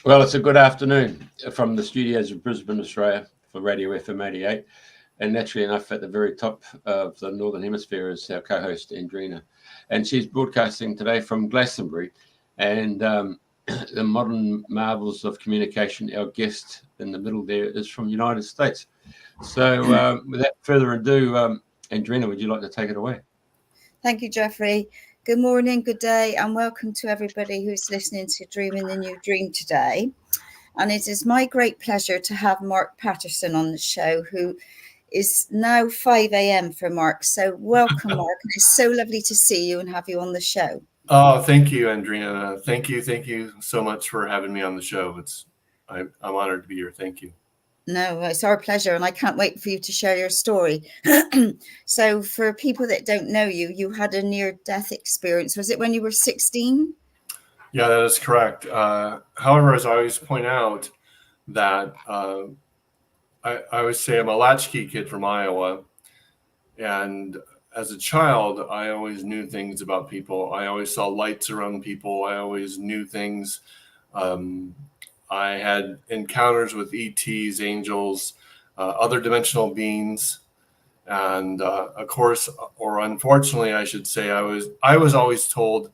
Well, it's a good afternoon from the studios of Brisbane, Australia for Radio FM 88. And naturally enough, at the very top of the Northern Hemisphere is our co-host, Andrena. And she's broadcasting today from Glastonbury. And the modern marvels of communication, our guest in the middle there is from the United States. So without further ado, Andrena, would you like to take it away? Thank you, Jeffrey. Good morning, good day, and welcome to everybody who's listening to Dreaming the New Dream today. And it is my great pleasure to have Mark Patterson on the show, who is now 5 a.m. for Mark. So welcome, Mark. It's so lovely to see you and have you on the show. Oh, thank you, Andrea. Thank you so much for having me on the show. I'm honored to be here. Thank you. No, it's our pleasure, and I can't wait for you to share your story. So for people that don't know you, you had a near-death experience. Was it when you were 16? Yeah, that is correct. However, as I always point out, that I always say I'm a latchkey kid from Iowa. And as a child, I always knew things about people. I always saw lights around people. I always knew things. I had encounters with ETs, angels, other dimensional beings, and of course, or unfortunately, I should say, I was always told,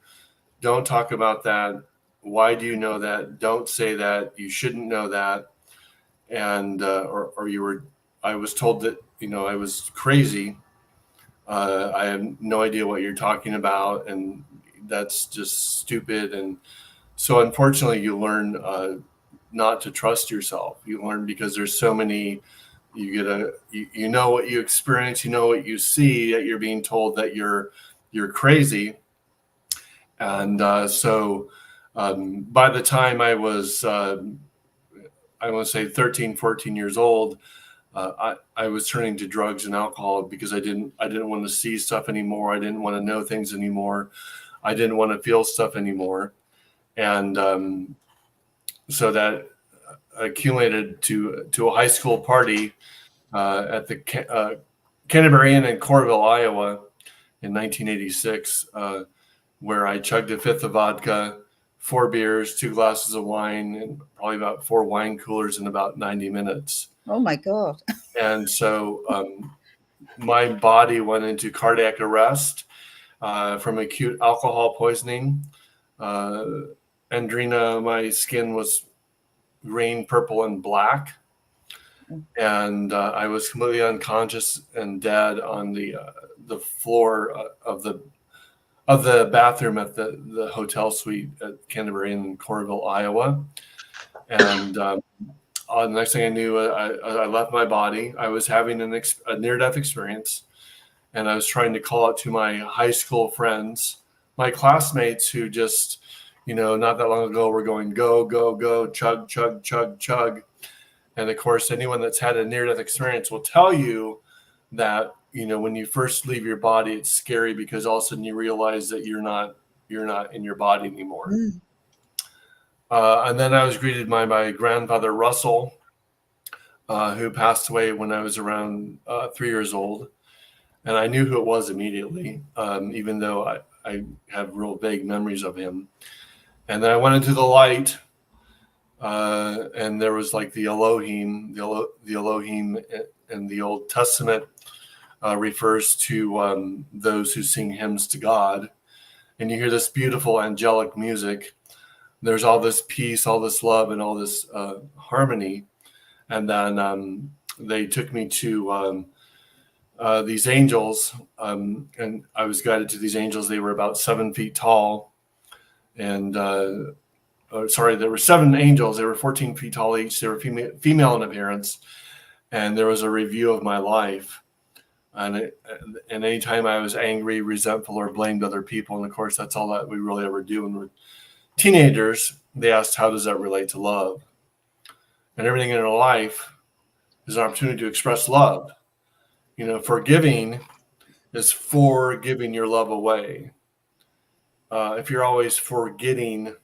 "Don't talk about that. Why do you know that? Don't say that. You shouldn't know that." And I was told that I was crazy. I have no idea what you're talking about, and that's just stupid. And so, unfortunately, you learn not to trust yourself. You learn because there's so many. You know what you experience, you know what you see. That you're being told that you're crazy, and by the time I was, I want to say 13, 14 years old. I was turning to drugs and alcohol because I didn't want to see stuff anymore. I didn't want to know things anymore. I didn't want to feel stuff anymore. And so that accumulated to a high school party at the Canterbury Inn in Coralville, Iowa in 1986, where I chugged a fifth of vodka, 4 beers, 2 glasses of wine, and probably about 4 wine coolers in about 90 minutes. Oh my God. And so my body went into cardiac arrest from acute alcohol poisoning. Andrena, my skin was green, purple, and black. And I was completely unconscious and dead on the floor of the bathroom at the hotel suite at Canterbury in Coralville, Iowa. And the next thing I knew, I left my body. I was having a near-death experience, and I was trying to call out to my high school friends, my classmates who just, not that long ago were going, go, go, go, chug, chug, chug, chug. And of course, anyone that's had a near-death experience will tell you that, when you first leave your body, it's scary because all of a sudden you realize that you're not in your body anymore. Mm. And then I was greeted by my grandfather, Russell, who passed away when I was around 3 years old. And I knew who it was immediately, even though I have real vague memories of him. And then I went into the light, and there was like the Elohim. The Elohim in the Old Testament refers to those who sing hymns to God. And you hear this beautiful angelic music. There's all this peace, all this love, and all this harmony. And then they took me to these angels, and I was guided to these angels. They were about 7 feet tall. And there were 7 angels. They were 14 feet tall each. They were female in appearance. And there was a review of my life. And anytime I was angry, resentful, or blamed other people, and of course, that's all that we really ever do when we're teenagers, they asked, how does that relate to love? And everything in our life is an opportunity to express love. Forgiving is forgiving your love away. If you're always forgetting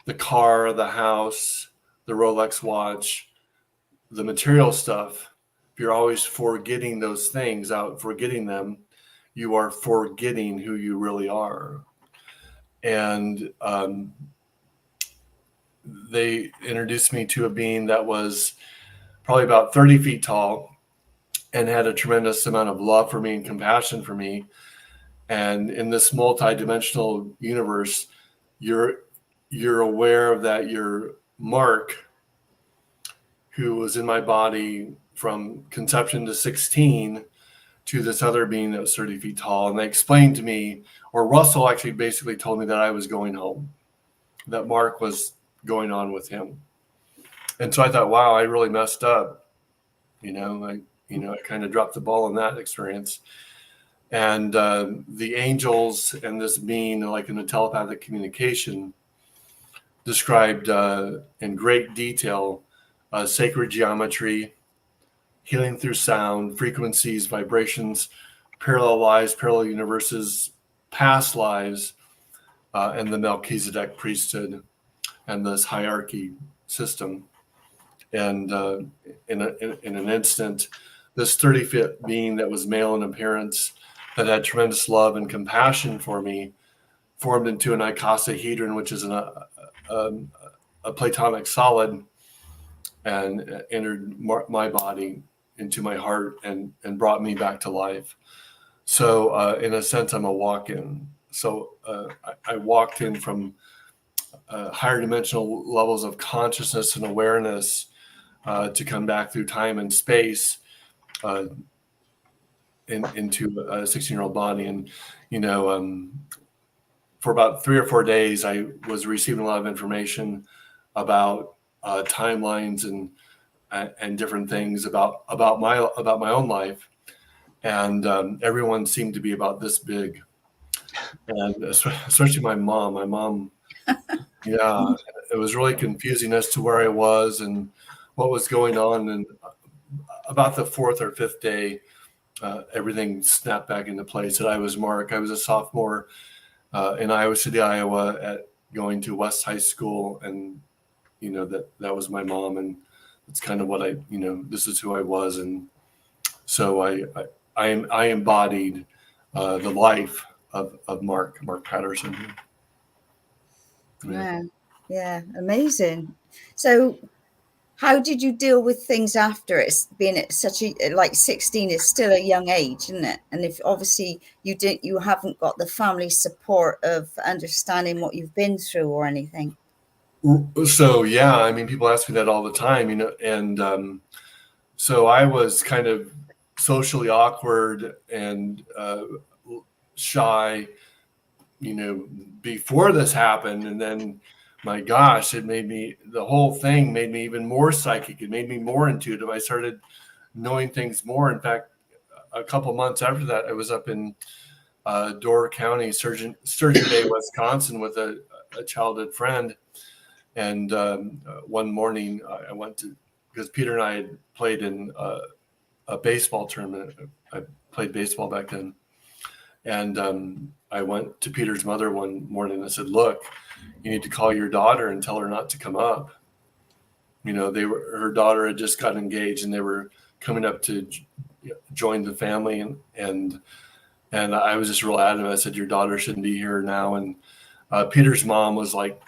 the car, the house, the Rolex watch, the material stuff, if you're always forgetting those things, forgetting them, you are forgetting who you really are. And they introduced me to a being that was probably about 30 feet tall and had a tremendous amount of love for me and compassion for me. And in this multi-dimensional universe, you're aware of that. You're Mark, who was in my body from conception to 16, to this other being that was 30 feet tall. And they explained to me, or Russell actually basically told me, that I was going home, that Mark was going on with him. And so I thought, wow, I really messed up. I kind of dropped the ball in that experience. And the angels and this being, like in a telepathic communication, described in great detail sacred geometry, healing through sound, frequencies, vibrations, parallel lives, parallel universes, past lives, and the Melchizedek priesthood and this hierarchy system. And in an instant, this 30-foot being that was male in appearance, that had tremendous love and compassion for me, formed into an icosahedron, which is a platonic solid, and entered my body into my heart and brought me back to life. So in a sense, I'm a walk-in. So I walked in from higher dimensional levels of consciousness and awareness to come back through time and space into a 16-year-old body. And, for about 3 or 4 days, I was receiving a lot of information about timelines and different things about my own life. And everyone seemed to be about this big. And especially my mom, yeah, it was really confusing as to where I was and what was going on. And about the 4th or 5th day, everything snapped back into place. That I was Mark. I was a sophomore in Iowa City, Iowa, going to West High School, and that was my mom, and it's kind of what this is who I was. And so I embodied the life of Mark Patterson. Wow. Yeah, amazing. So how did you deal with things after it's been at such a, like 16 is still a young age, isn't it? And if obviously you haven't got the family support of understanding what you've been through or anything. So, yeah, I mean, people ask me that all the time, and so I was kind of socially awkward and shy, before this happened. And then, my gosh, the whole thing made me even more psychic. It made me more intuitive. I started knowing things more. In fact, a couple months after that, I was up in Door County, Sturgeon Bay, Wisconsin, with a childhood friend. And one morning I went because Peter and I had played in a baseball tournament. I played baseball back then. And I went to Peter's mother one morning and I said, look, you need to call your daughter and tell her not to come up. Her daughter had just gotten engaged and they were coming up to join the family. And I was just real adamant. I said, your daughter shouldn't be here now. And Peter's mom was like,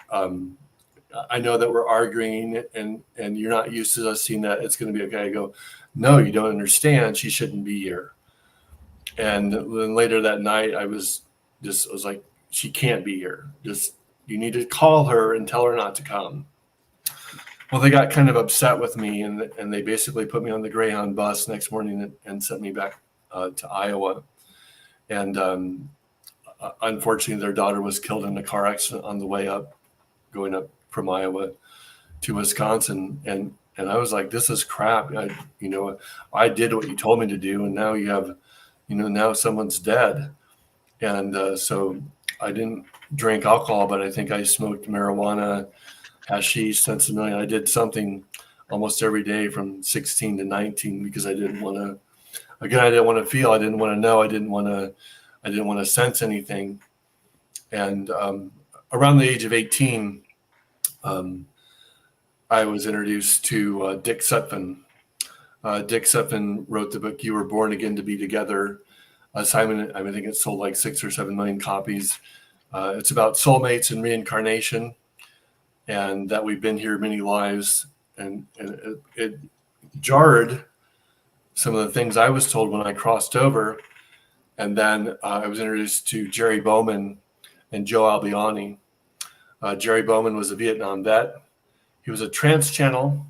I know that we're arguing and you're not used to us seeing that. It's going to be okay. I go, no, you don't understand. She shouldn't be here. And then later that night, I was like, she can't be here. You need to call her and tell her not to come. Well, they got kind of upset with me and they basically put me on the Greyhound bus next morning and sent me back to Iowa. And unfortunately, their daughter was killed in a car accident on the way up, going up from Iowa to Wisconsin. And I was like, this is crap. I did what you told me to do. And now you have, now someone's dead. And so I didn't drink alcohol, but I think I smoked marijuana, hashish, sensimillion. I did something almost every day from 16 to 19 because I didn't want to feel, I didn't want to know, I didn't want to sense anything. And around the age of 18, I was introduced to Dick Sutphin. Dick Sutphin wrote the book, You Were Born Again to Be Together. Simon, I think it sold like 6 or 7 million copies. It's about soulmates and reincarnation. and that we've been here many lives. And it jarred some of the things I was told when I crossed over. And then I was introduced to Jerry Bowman and Joe Albiani. Jerry Bowman was a Vietnam vet. He was a trance channel.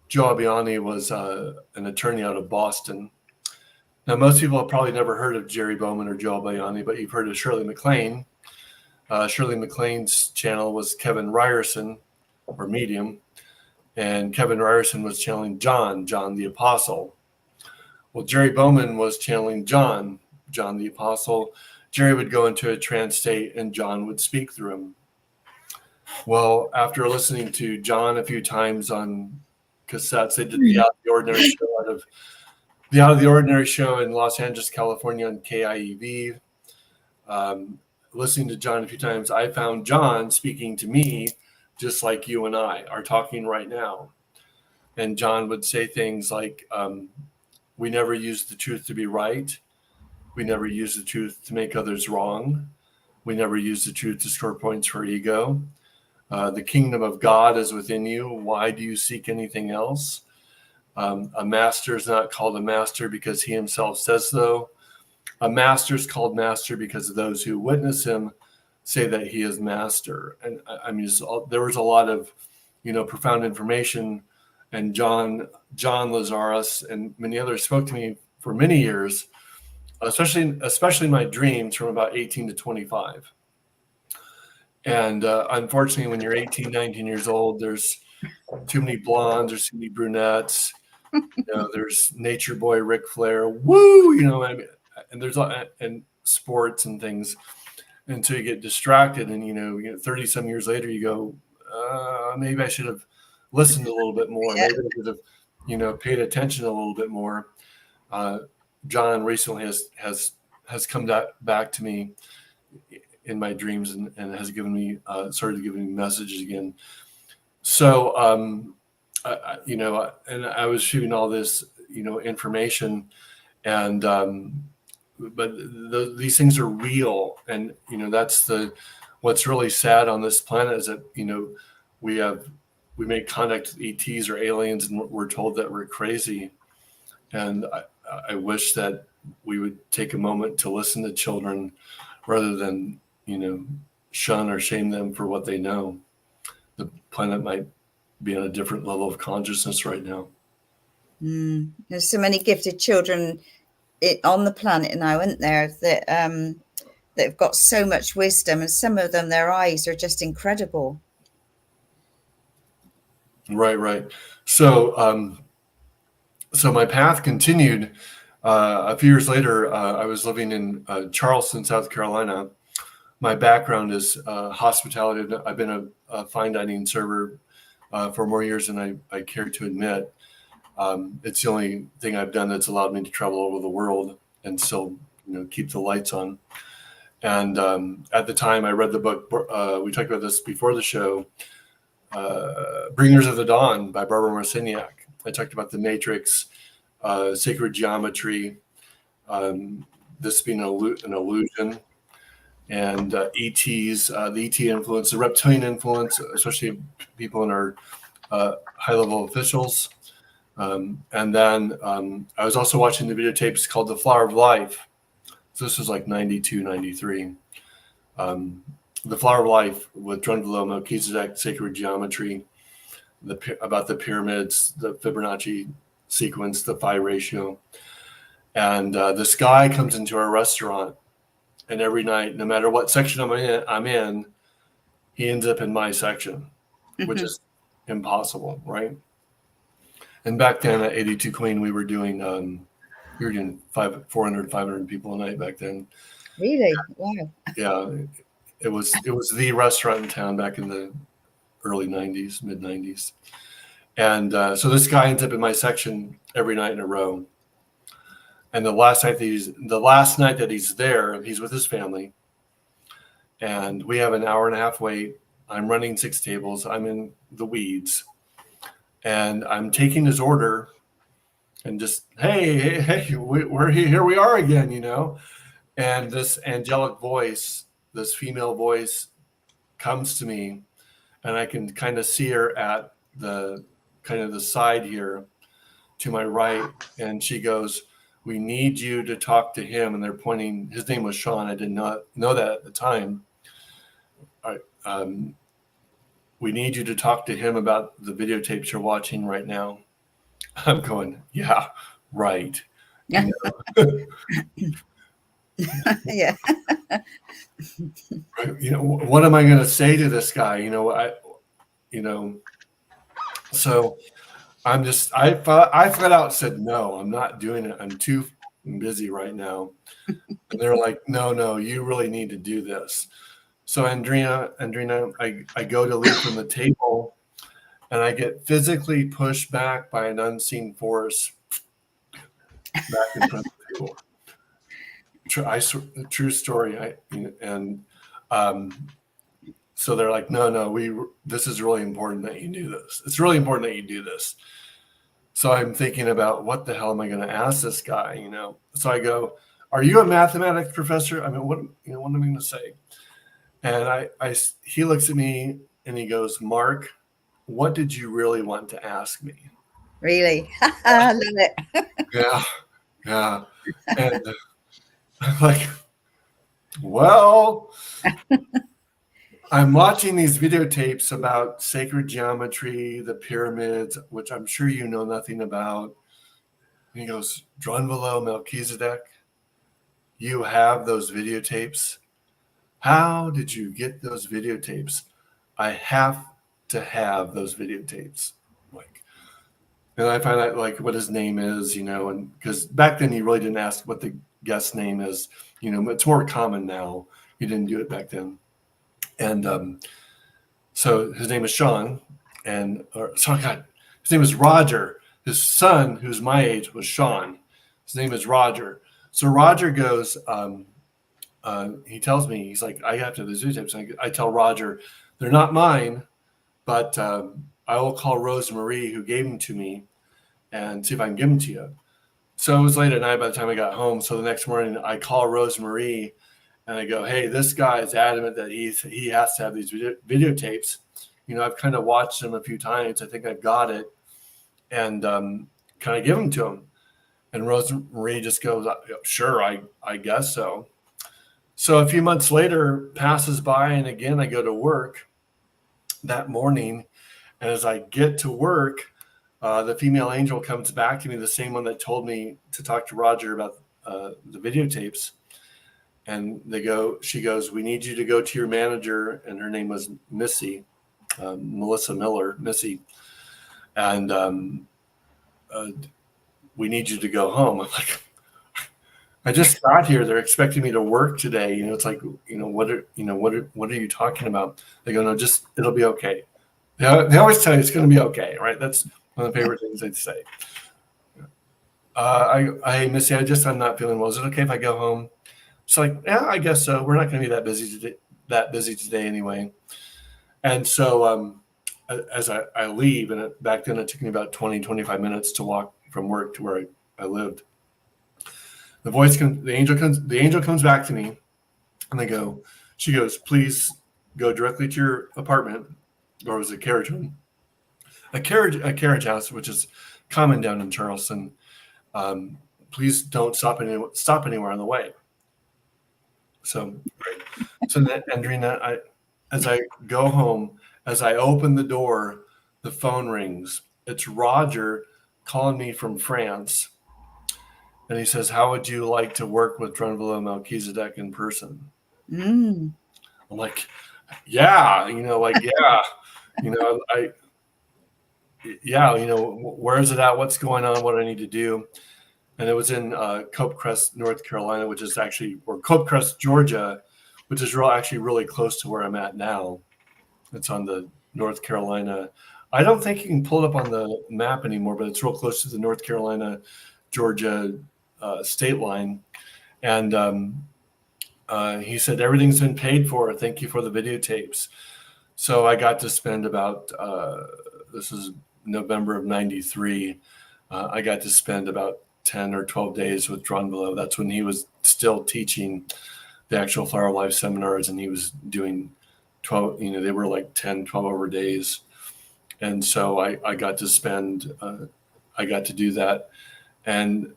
Joe Albiani was an attorney out of Boston. Now, most people have probably never heard of Jerry Bowman or Joe Albiani, but you've heard of Shirley MacLaine. Shirley MacLaine's channel was Kevin Ryerson, or medium, and Kevin Ryerson was channeling John the Apostle. Well, Jerry Bowman was channeling John the Apostle. Jerry would go into a trance state and John would speak through him. Well, after listening to John a few times on cassettes, they did the Out of the Ordinary show in Los Angeles, California on KIEV. Listening to John a few times, I found John speaking to me just like you and I are talking right now. And John would say things like, we never use the truth to be right. We never use the truth to make others wrong. We never use the truth to score points for ego. The kingdom of God is within you. Why do you seek anything else? A master is not called a master because he himself says so. A master is called master because those who witness him say that he is master. And I mean, there was a lot of, profound information. And John Lazarus and many others spoke to me for many years, especially my dreams from about 18 to 25. And unfortunately, when you're 18, 19 years old, there's too many blondes, there's too many brunettes. There's Nature Boy Ric Flair, woo, and there's and sports and things, and so you get distracted, and 30 some years later, you go, maybe I should have listened a little bit more, maybe I should have, paid attention a little bit more. John recently has come back to me in my dreams and has given me started giving me messages again. So and I was shooting all this information, and but these things are real, and that's what's really sad on this planet is that we make contact with ETs or aliens, and we're told that we're crazy. And I wish that we would take a moment to listen to children rather than shun or shame them for what they know. The planet might be on a different level of consciousness right now. There's so many gifted children on the planet now, isn't there, that they've got so much wisdom, and some of them, their eyes are just incredible. Right. So my path continued. A few years later, I was living in Charleston, South Carolina. My background is hospitality. I've been a fine dining server for more years than I care to admit. It's the only thing I've done that's allowed me to travel all over the world and still, keep the lights on. And at the time, I read the book. We talked about this before the show. Bringers of the Dawn by Barbara Marciniak. I talked about the Matrix, sacred geometry, this being an illusion, and ETs, the ET influence, the reptilian influence, especially people in our high-level officials. And then I was also watching the videotapes called The Flower of Life. So this was like 92, 93. The Flower of Life with Drunvalo Melchizedek, sacred geometry, about the pyramids, the Fibonacci sequence, the phi ratio. And this guy comes into our restaurant, and every night, no matter what section I'm in, he ends up in my section, which is impossible, right? And back then at 82 Queen, we were doing 400, 500 people a night back then. Really? Wow. Yeah, it was the restaurant in town back in the early 90s, mid 90s. And so this guy ends up in my section every night in a row. And the last night that he's there, he's with his family. And we have an hour and a half wait. I'm running 6 tables. I'm in the weeds. And I'm taking his order and just, hey, we're here we are again, And this angelic voice, this female voice comes to me and I can kind of see her at the kind of the side here to my right, and she goes, "We need you to talk to him." And they're pointing. His name was Sean. I did not know that at the time. We need you to talk to him about the videotapes you're watching right now. I'm going, yeah, right. Yeah. Yeah. What am I going to say to this guy? So I flat out said, no, I'm not doing it. I'm too busy right now. And they're like, no, you really need to do this. So Andrena, I go to leave from the table, and I get physically pushed back by an unseen force back in front of the table. True story. So they're like, no, this is really important that you do this. It's really important that you do this. So I'm thinking about, what the hell am I going to ask this guy? So I go, "Are you a mathematics professor?" I mean, what am I going to say? And he looks at me and he goes, "Mark, what did you really want to ask me?" Really? I love it. Yeah. And I'm like, well, I'm watching these videotapes about sacred geometry, the pyramids, which I'm sure you know nothing about. And he goes, "Drunvalo Melchizedek, you have those videotapes? How did you get those videotapes? I have to have those videotapes." And I find out what his name is, and because back then he really didn't ask what the guest name is, it's more common now. He didn't do it back then. And so his name is Sean, his name is Roger. His son, who's my age, was Sean. His name is Roger. So Roger goes, he tells me, he's like, "I have to have the videotapes." I tell Roger, "They're not mine, but I will call Rose Marie, who gave them to me, and see if I can give them to you." So it was late at night by the time I got home. So the next morning I call Rose Marie and I go, "Hey, this guy is adamant that he has to have these videotapes. I've kind of watched them a few times. I think I've got it. And can I give them to him?" And Rose Marie just goes, "Sure, I guess so." So a few months later passes by, and again I go to work that morning. And as I get to work, the female angel comes back to me, the same one that told me to talk to Roger about the videotapes. And she goes, "We need you to go to your manager." And her name was Missy, Melissa Miller, Missy. And "We need you to go home." I'm like, "I just got here. They're expecting me to work today. It's like, what are you talking about?" They go, "No, just, it'll be okay." They always tell you it's going to be okay, right? That's one of the favorite things they'd say. "Hey, Missy, I'm not feeling well. Is it okay if I go home?" She's like, "Yeah, I guess so. We're not going to be that busy today anyway." And so as I leave, and back then it took me about 20-25 minutes to walk from work to where I lived. The angel comes back to me, and she goes, "Please go directly to your apartment," or it was a carriage home, a carriage house, which is common down in Charleston. "Please don't stop anywhere on the way." So Andrena, as I go home, as I open the door, the phone rings. It's Roger calling me from France. And he says, "How would you like to work with Drunvalo Melchizedek in person?" Mm. I'm like, "Yeah, where is it at? What's going on? What do I need to do?" And it was in Copecrest, North Carolina, or Copecrest, Georgia, which is actually really close to where I'm at now. It's on the North Carolina. I don't think you can pull it up on the map anymore, but it's real close to the North Carolina, Georgia state line. And he said, "Everything's been paid for. Thank you for the videotapes." So I got to spend about, this is November of 93. I got to spend about 10 or 12 days with Drunvalo. That's when he was still teaching the actual Flower Life seminars, and he was doing 12, they were like 10, 12-hour days. And so I got to I got to do that. And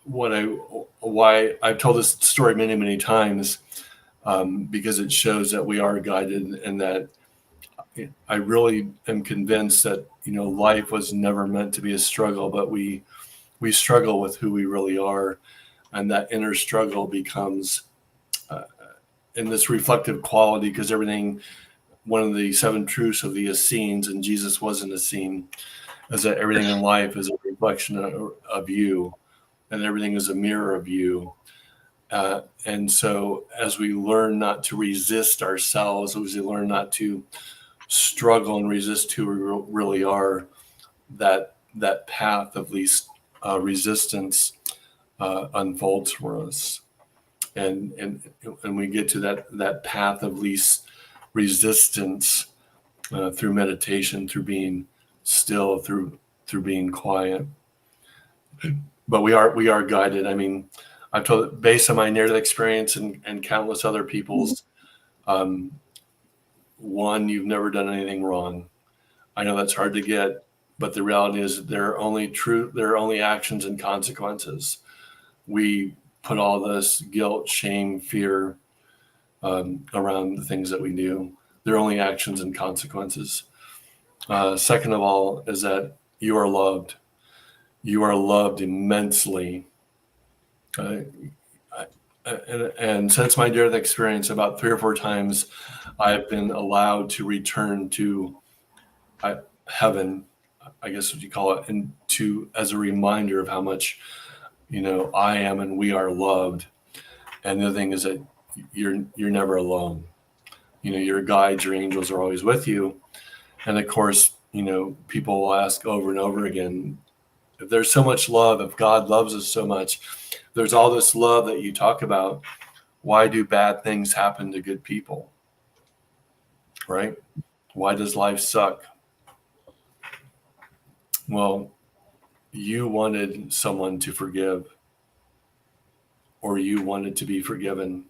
why I've told this story many, many times, because it shows that we are guided, and that I really am convinced that, life was never meant to be a struggle, but we struggle with who we really are. And that inner struggle becomes in this reflective quality, because one of the 7 truths of the Essenes, and Jesus was an Essene, is that everything in life is a reflection of you, and everything is a mirror of you. And so as we learn not to resist ourselves, as we learn not to struggle and resist who we really are, that path of least resistance unfolds for us. And we get to that path of least resistance through meditation, through being still, through being quiet. But we are guided. I mean, I've told, based on my near-death experience and countless other people's, one, you've never done anything wrong. I know that's hard to get, but the reality is there are only actions and consequences. We put all this guilt, shame, fear around the things that we do. They're only actions and consequences. Second of all is that you are loved. You are loved immensely. And since my near-death experience, about 3 or 4 times, I've been allowed to return to heaven, I guess what you call it, and as a reminder of how much, I am and we are loved. And the other thing is that you're never alone. Your guides, your angels are always with you. And of course, people will ask over and over again, if there's so much love, if God loves us so much, there's all this love that you talk about, why do bad things happen to good people? Right? Why does life suck? Well, you wanted someone to forgive, or you wanted to be forgiven.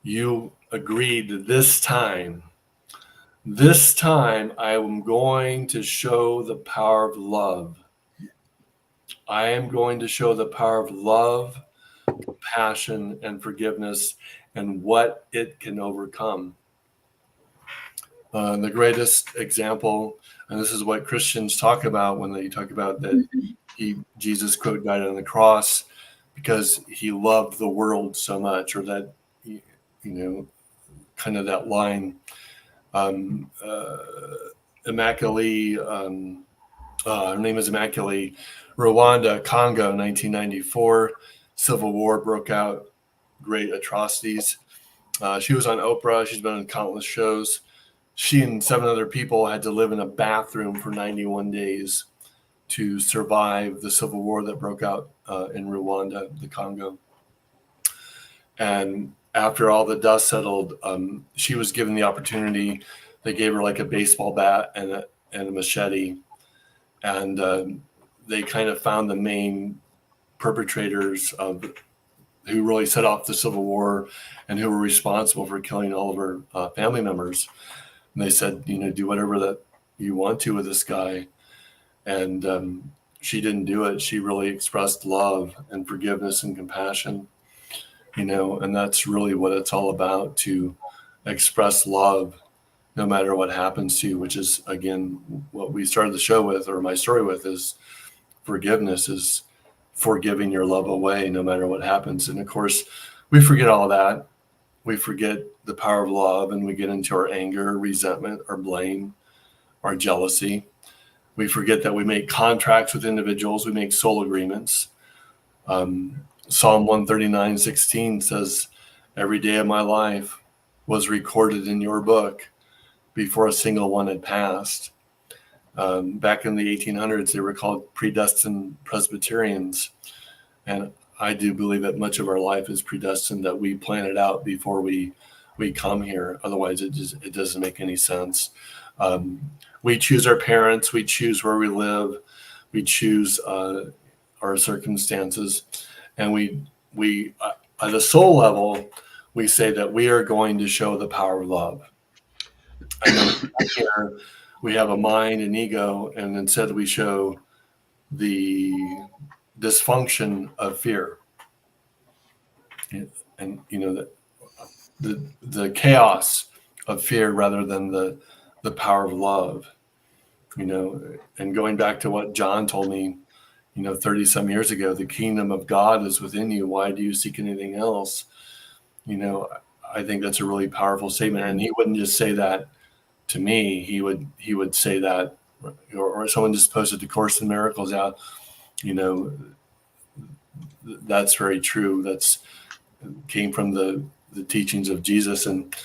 You agreed this time I am going to show the power of love. I am going to show the power of love, compassion, and forgiveness, and what it can overcome. The greatest example, and this is what Christians talk about when they talk about that Jesus, quote, died on the cross because he loved the world so much, or that, kind of that line, Immaculée, her name is Immaculée, Rwanda, Congo, 1994, Civil War broke out, great atrocities. She was on Oprah. She's been on countless shows. She and 7 other people had to live in a bathroom for 91 days to survive the civil war that broke out in Rwanda, the Congo. And after all the dust settled, she was given the opportunity. They gave her like a baseball bat and a machete. And they kind of found the main perpetrators who really set off the Civil War and who were responsible for killing all of her family members. And they said, do whatever that you want to with this guy. And she didn't do it. She really expressed love and forgiveness and compassion, and that's really what it's all about, to express love no matter what happens to you, which is, again, what we started the show with, or my story with, is forgiveness, is forgiving your love away no matter what happens. And of course, we forget all that. We forget the power of love, and we get into our anger, resentment, or blame, or jealousy. We forget that we make contracts with individuals. We make soul agreements. Psalm 139:16 says, every day of my life was recorded in your book before a single one had passed. Back in the 1800s, they were called predestined Presbyterians. And I do believe that much of our life is predestined, that we plan it out before we come here. Otherwise, it doesn't make any sense. We choose our parents. We choose where we live. We choose our circumstances. And we at a soul level, we say that we are going to show the power of love. And then here we have a mind and ego, and instead we show the dysfunction of fear. And the chaos of fear rather than the power of love. And going back to what John told me, 30 some years ago, the kingdom of God is within you. Why do you seek anything else? I think that's a really powerful statement. And he wouldn't just say that to me. He would say that, or someone just posted the Course in Miracles out. That's very true. That's came from the teachings of Jesus. And,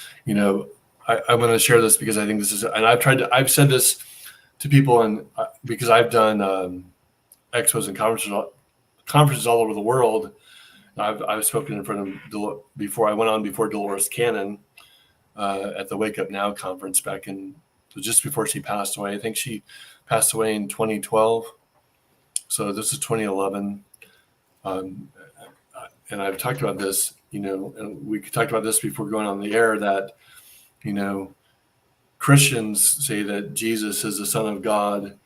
I'm going to share this because I think this is, and I've said this to people, and because I've done expos and conferences all over the world. I've spoken in front of before Dolores Cannon at the Wake Up Now conference just before she passed away. I think she passed away in 2012. So this is 2011. And I've talked about this, and we talked about this before going on the air, that, Christians say that Jesus is the Son of God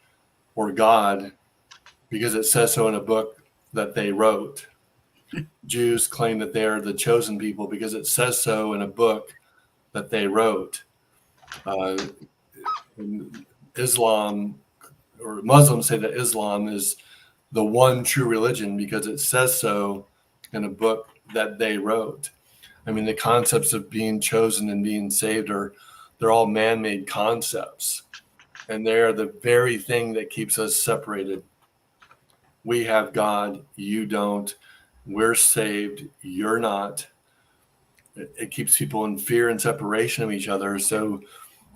or God because it says so in a book that they wrote. Jews claim that they are the chosen people because it says so in a book that they wrote. Islam or Muslims say that Islam is the one true religion because it says so in a book that they wrote. I mean, the concepts of being chosen and being saved they're all man-made concepts, and they are the very thing that keeps us separated. We have God, you don't. We're saved, you're not. It keeps people in fear and separation of each other. So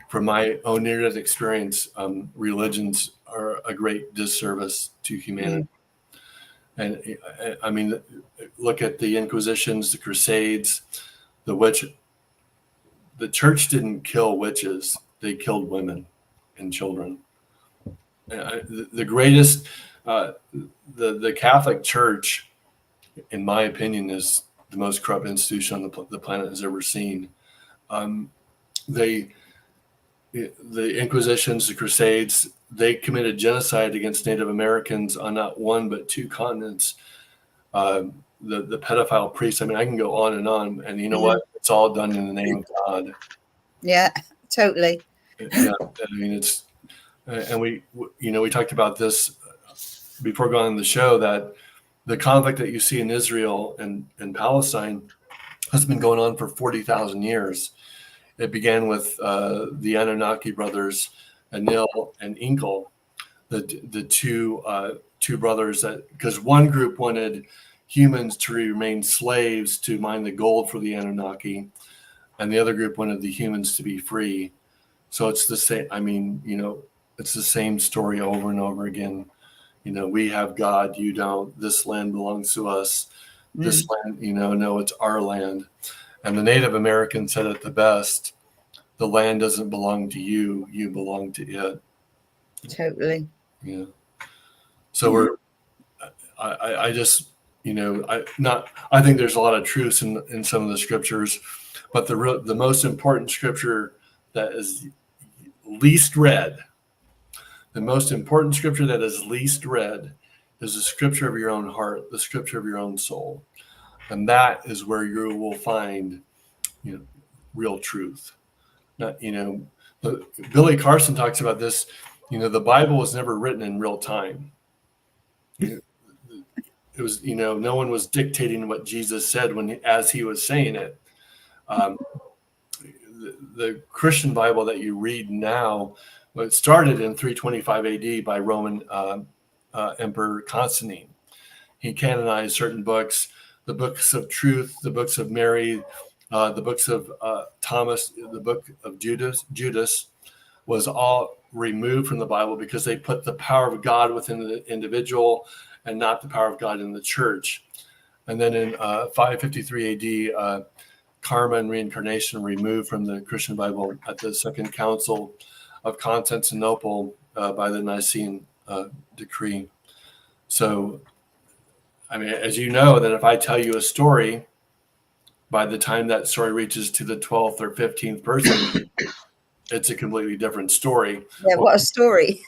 from my own near-death experience, religions are a great disservice to humanity. And I mean, look at the Inquisitions, the Crusades, the witch. The church didn't kill witches; they killed women and children. The greatest, the Catholic Church, in my opinion, is the most corrupt institution on the planet has ever seen. The Inquisitions, the Crusades, they committed genocide against Native Americans on not one but two continents. The pedophile priests. I mean, I can go on, and you know what? It's all done in the name of God. Yeah, totally. Yeah, I mean, it's, and we talked about this before going on the show, that the conflict that you see in Israel and Palestine has been going on for 40,000 years. It began with the Anunnaki brothers, Anil and Inkel, the two brothers, that because one group wanted humans to remain slaves to mine the gold for the Anunnaki, and the other group wanted the humans to be free. So it's the same. I mean, it's the same story over and over again. We have God, you don't. This land belongs to us. This land, no, it's our land. And the Native American said it the best: the land doesn't belong to you; you belong to it. Totally. Yeah. So I just, I think there's a lot of truths in some of the scriptures, but the most important scripture that is least read, the most important scripture that is least read is the scripture of your own heart, the scripture of your own soul. And that is where you will find, real truth. Not, Billy Carson talks about this, the Bible was never written in real time. It was, no one was dictating what Jesus said as he was saying it. The Christian Bible that you read now, it started in 325 AD by Roman Emperor Constantine. He canonized certain books, the books of truth, the books of Mary, the books of Thomas, the book of Judas was all removed from the Bible because they put the power of God within the individual and not the power of God in the church. And then in 553 AD, karma and reincarnation removed from the Christian Bible at the Second Council of Constantinople by the Nicene decree. So, I mean, as you know, that if I tell you a story by the time that story reaches to the 12th or 15th person, it's a completely different story. Yeah, what a story.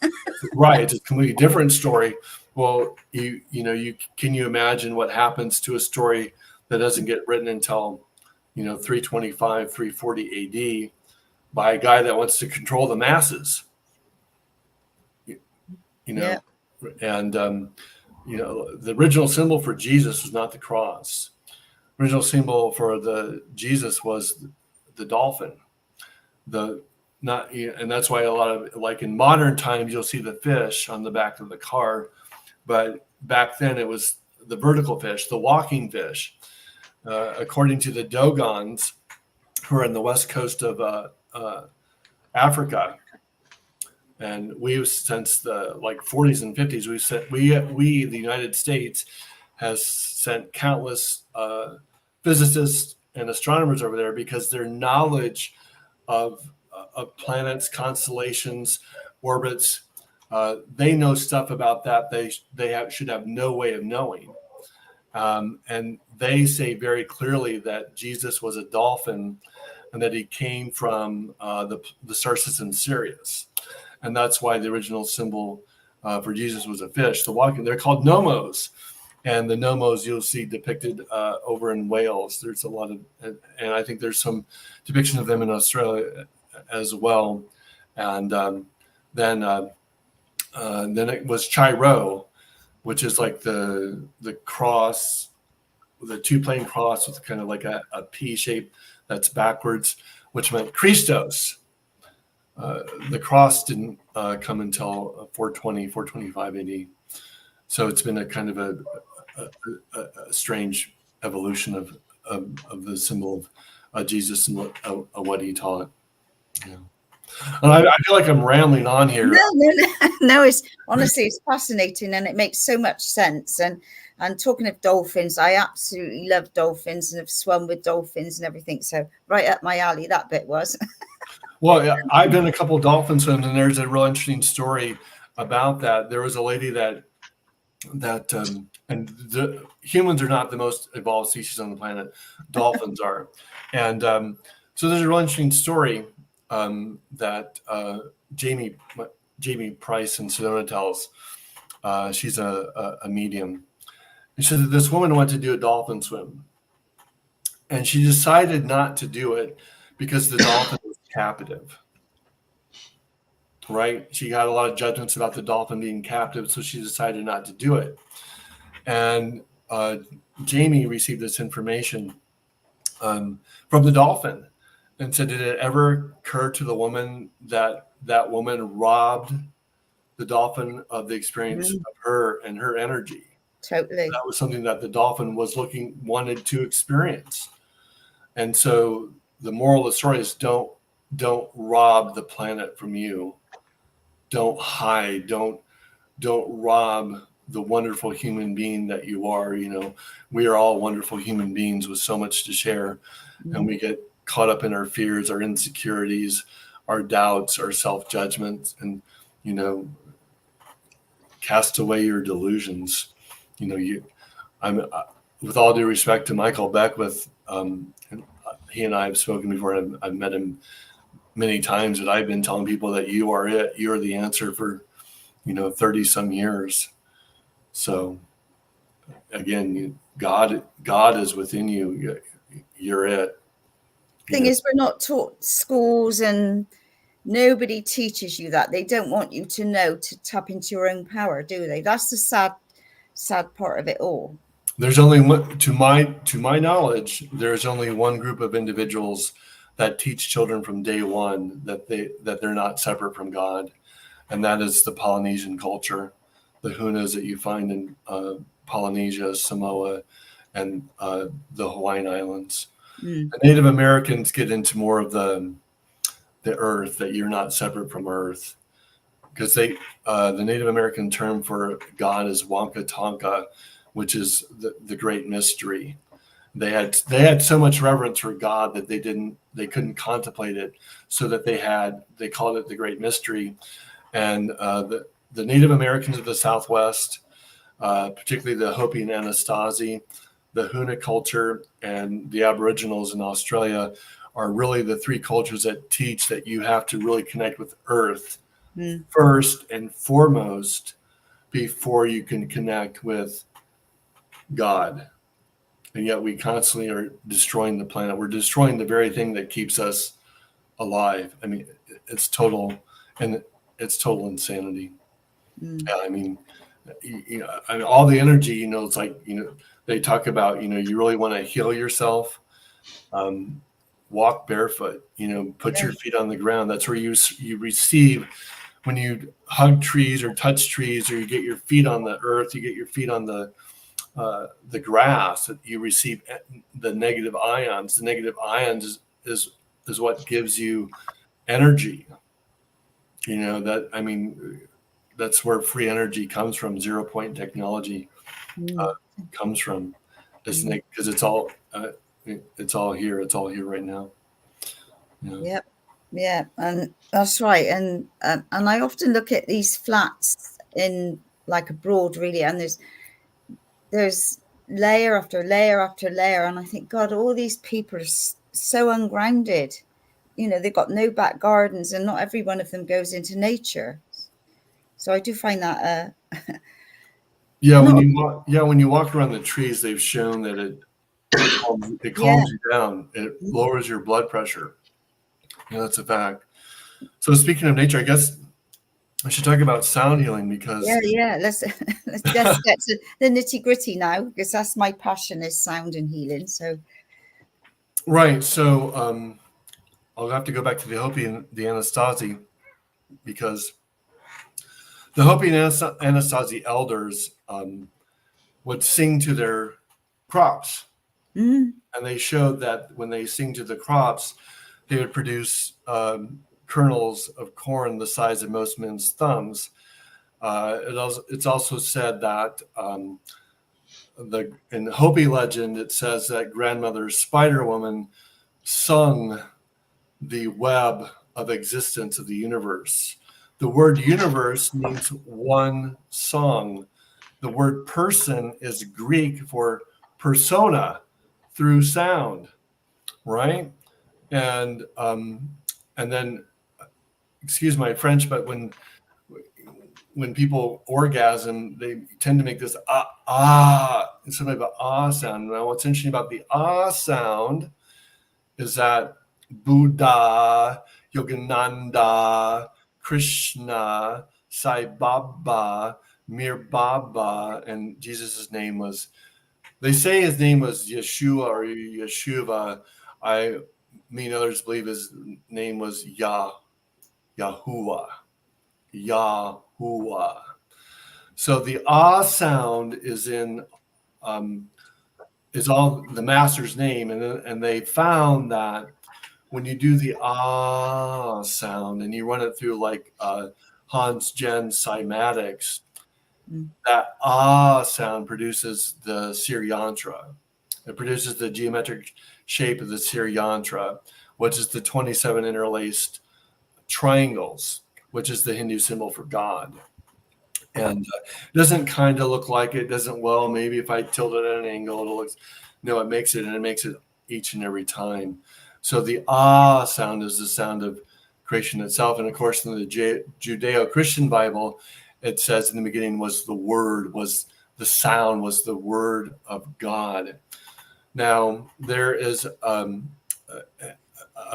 Right, it's a completely different story. Well, you can you imagine what happens to a story that doesn't get written until 325, 340 AD by a guy that wants to control the masses? Yeah. And the original symbol for Jesus was not the cross. The original symbol for the Jesus was the dolphin. And that's why a lot of, like in modern times, you'll see the fish on the back of the car, but back then it was the vertical fish, the walking fish. According to the Dogons, who are in the west coast of Africa, and we've since the 40s and 50s, we the United States has sent countless physicists and astronomers over there because their knowledge of planets, constellations, orbits, they know stuff about that they should have no way of knowing. And they say very clearly that Jesus was a dolphin and that he came from the star system Sirius. And that's why the original symbol for Jesus was a fish. They're called nomos. And the nomos you'll see depicted over in Wales. There's a lot of, and I think there's some depiction of them in Australia as well. And then it was Chi-Rho, which is like the cross, the two-plane cross with kind of like a P shape that's backwards, which meant Christos. The cross didn't come until 420, 425 AD. So it's been a kind of a strange evolution of the symbol of Jesus and what he taught. Yeah. And I feel like I'm rambling on here. No. It's honestly, it's fascinating and it makes so much sense. And talking of dolphins, I absolutely love dolphins and have swum with dolphins and everything. So right up my alley, that bit was. Well, I've done a couple of dolphin swims, and there's a real interesting story about that. There was a lady that and the humans are not the most evolved species on the planet. Dolphins are. And so there's a real interesting story that Jamie Price in Sedona tells. She's a medium. And she said that this woman went to do a dolphin swim. And she decided not to do it because the dolphin was captive. Right? She got a lot of judgments about the dolphin being captive, so she decided not to do it. And Jamie received this information from the dolphin and said, did it ever occur to the woman that that woman robbed the dolphin of the experience of her and her energy? Totally. That was something that the dolphin wanted to experience. And so the moral of the story is don't rob the planet from you. Don't hide. Don't rob the wonderful human being that you are. We are all wonderful human beings with so much to share, and we get caught up in our fears, our insecurities, our doubts, our self-judgment, and cast away your delusions. I'm with all due respect to Michael Beckwith, he and I have spoken before, and I've met him many times, that I've been telling people that you are it, you're the answer for 30 some years. So again, God is within you. You're it. Thing is, we're not taught schools, and nobody teaches you that. They don't want you to know to tap into your own power, do they? That's the sad part of it all. There's only one, to my knowledge, there's only one group of individuals that teach children from day one that they're not separate from God, and that is the Polynesian culture, the Hunas that you find in Polynesia, Samoa, and the Hawaiian Islands. The Native Americans get into more of the earth, that you're not separate from earth, because the Native American term for God is Wanka Tonka, which is the great mystery. They had so much reverence for God that they couldn't contemplate it, so that they called it the great mystery. And the Native Americans of the Southwest, particularly the Hopi and Anasazi, the Huna culture and the Aboriginals in Australia are really the three cultures that teach that you have to really connect with Earth first and foremost before you can connect with God. And yet we constantly are destroying the planet. We're destroying the very thing that keeps us alive. I mean, it's total insanity. Yeah, I mean, all the energy, it's like, they talk about, you really want to heal yourself. Walk barefoot, put your feet on the ground. That's where you receive when you hug trees or touch trees, or you get your feet on the earth, you get your feet on the grass, you receive the negative ions. The negative ions is what gives you energy. That's where free energy comes from. 0 point technology comes from, because it's all here. It's all here right now. Yep. Yeah, and that's right. And I often look at these flats in like abroad, really, and there's layer after layer after layer, and I think, God, all these people are so ungrounded. They've got no back gardens, and not every one of them goes into nature. So I do find that. When you walk around the trees, they've shown that it calms you down. It lowers your blood pressure. That's a fact. So speaking of nature, I guess I should talk about sound healing, because let's get to the nitty gritty now, because that's my passion, is sound and healing. So right. So I'll have to go back to the Hopi and the Anasazi, because the Hopi and Anasazi elders would sing to their crops. And they showed that when they sing to the crops, they would produce kernels of corn the size of most men's thumbs. It's also said that in the Hopi legend, it says that grandmother Spider Woman sung the web of existence of the universe. The word universe means one song. The word person is Greek for persona, through sound, right? And then, excuse my French, but when people orgasm, they tend to make this instead of an sound. Now, what's interesting about the sound is that Buddha, Yogananda, Krishna, Sai Baba, Mir Baba, and Jesus' name was, they say his name was Yeshua or Yeshuva. Others believe his name was Yahuwah. So the sound is in is all the master's name, and they found that when you do the sound and you run it through like Hans Gen cymatics, that sound produces the Sir Yantra. It produces the geometric shape of the Sir Yantra, which is the 27 interlaced triangles, which is the Hindu symbol for God. And it doesn't kind of look like it. Doesn't, well, maybe if I tilt it at an angle, it'll look. No, it makes it, and it makes it each and every time. So the sound is the sound of creation itself. And of course, in the Judeo-Christian Bible, it says in the beginning was the word, was the sound, was the word of God. Now, there is a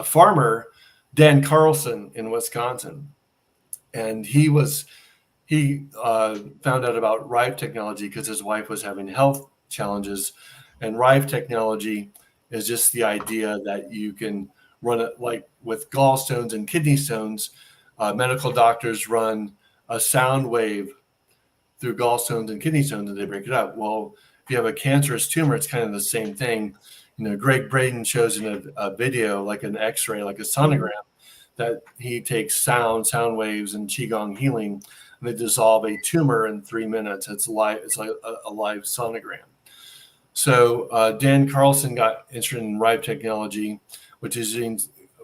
farmer, Dan Carlson, in Wisconsin, and he found out about Rive technology because his wife was having health challenges. And Rive technology is just the idea that you can run it like with gallstones and kidney stones. Medical doctors run a sound wave through gallstones and kidney stones, and they break it up. Well, if you have a cancerous tumor, it's kind of the same thing. Greg Braden shows in a video, like an X-ray, like a sonogram, that he takes sound waves and Qigong healing, and they dissolve a tumor in 3 minutes. It's live. It's like a live sonogram. So Dan Carlson got interested in Rive technology, which is in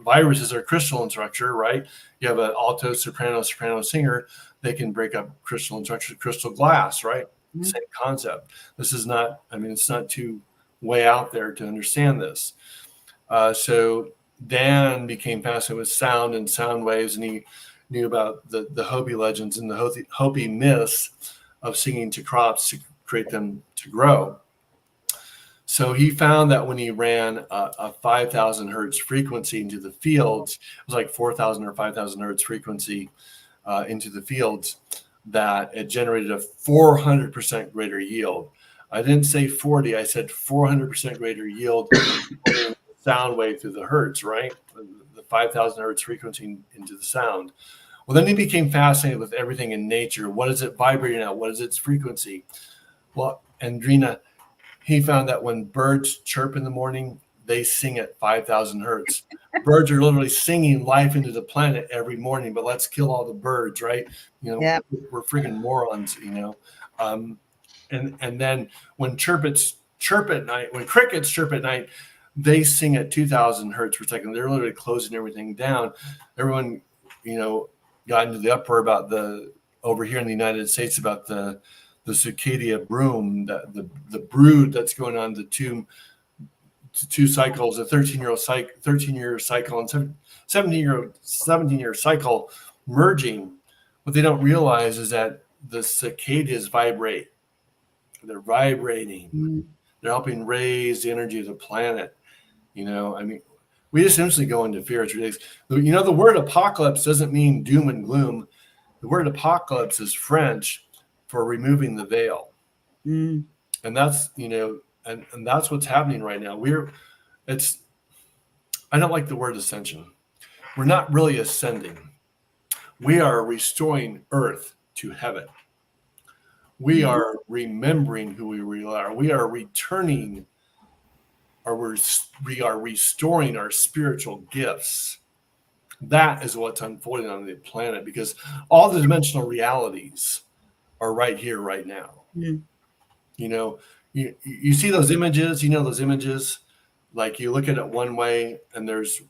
viruses are crystalline structure, right? You have an alto, soprano singer. They can break up crystalline structure, crystal glass, right? Same concept. This is not, it's not too way out there to understand this. So Dan became fascinated with sound and sound waves, and he knew about the Hopi legends and the Hopi myths of singing to crops to create them to grow. So he found that when he ran a 5,000 hertz frequency into the fields, it was like 4,000 or 5,000 hertz frequency into the fields, that it generated a 400% greater yield. I didn't say 40, I said 400% greater yield sound wave through the hertz, right? The 5,000 hertz frequency into the sound. Well, then he became fascinated with everything in nature. What is it vibrating at? What is its frequency? Well, Andrena, he found that when birds chirp in the morning, they sing at 5,000 hertz. Birds are literally singing life into the planet every morning, but let's kill all the birds, right? You know, Yeah. We're freaking morons, you know. And then when crickets chirp at night, they sing at 2,000 hertz per second. They're literally closing everything down. Everyone, you know, got into the uproar about over here in the United States about the cicada broom, the brood that's going on, the two cycles, a 13-year cycle and 17-year cycle merging. What they don't realize is that the cicadas vibrate. They're vibrating. Mm. They're helping raise the energy of the planet. You know, I mean, we just instantly go into fear. It's ridiculous. You know, the word apocalypse doesn't mean doom and gloom. The word apocalypse is French for removing the veil. Mm. And that's, you know, and that's what's happening right now. I don't like the word ascension. We're not really ascending. We are restoring earth to heaven. We are remembering who we really are. We are returning, or we are restoring our spiritual gifts. That is what's unfolding on the planet, because all the dimensional realities are right here, right now. Mm. You know, you see those images, like you look at it one way and there's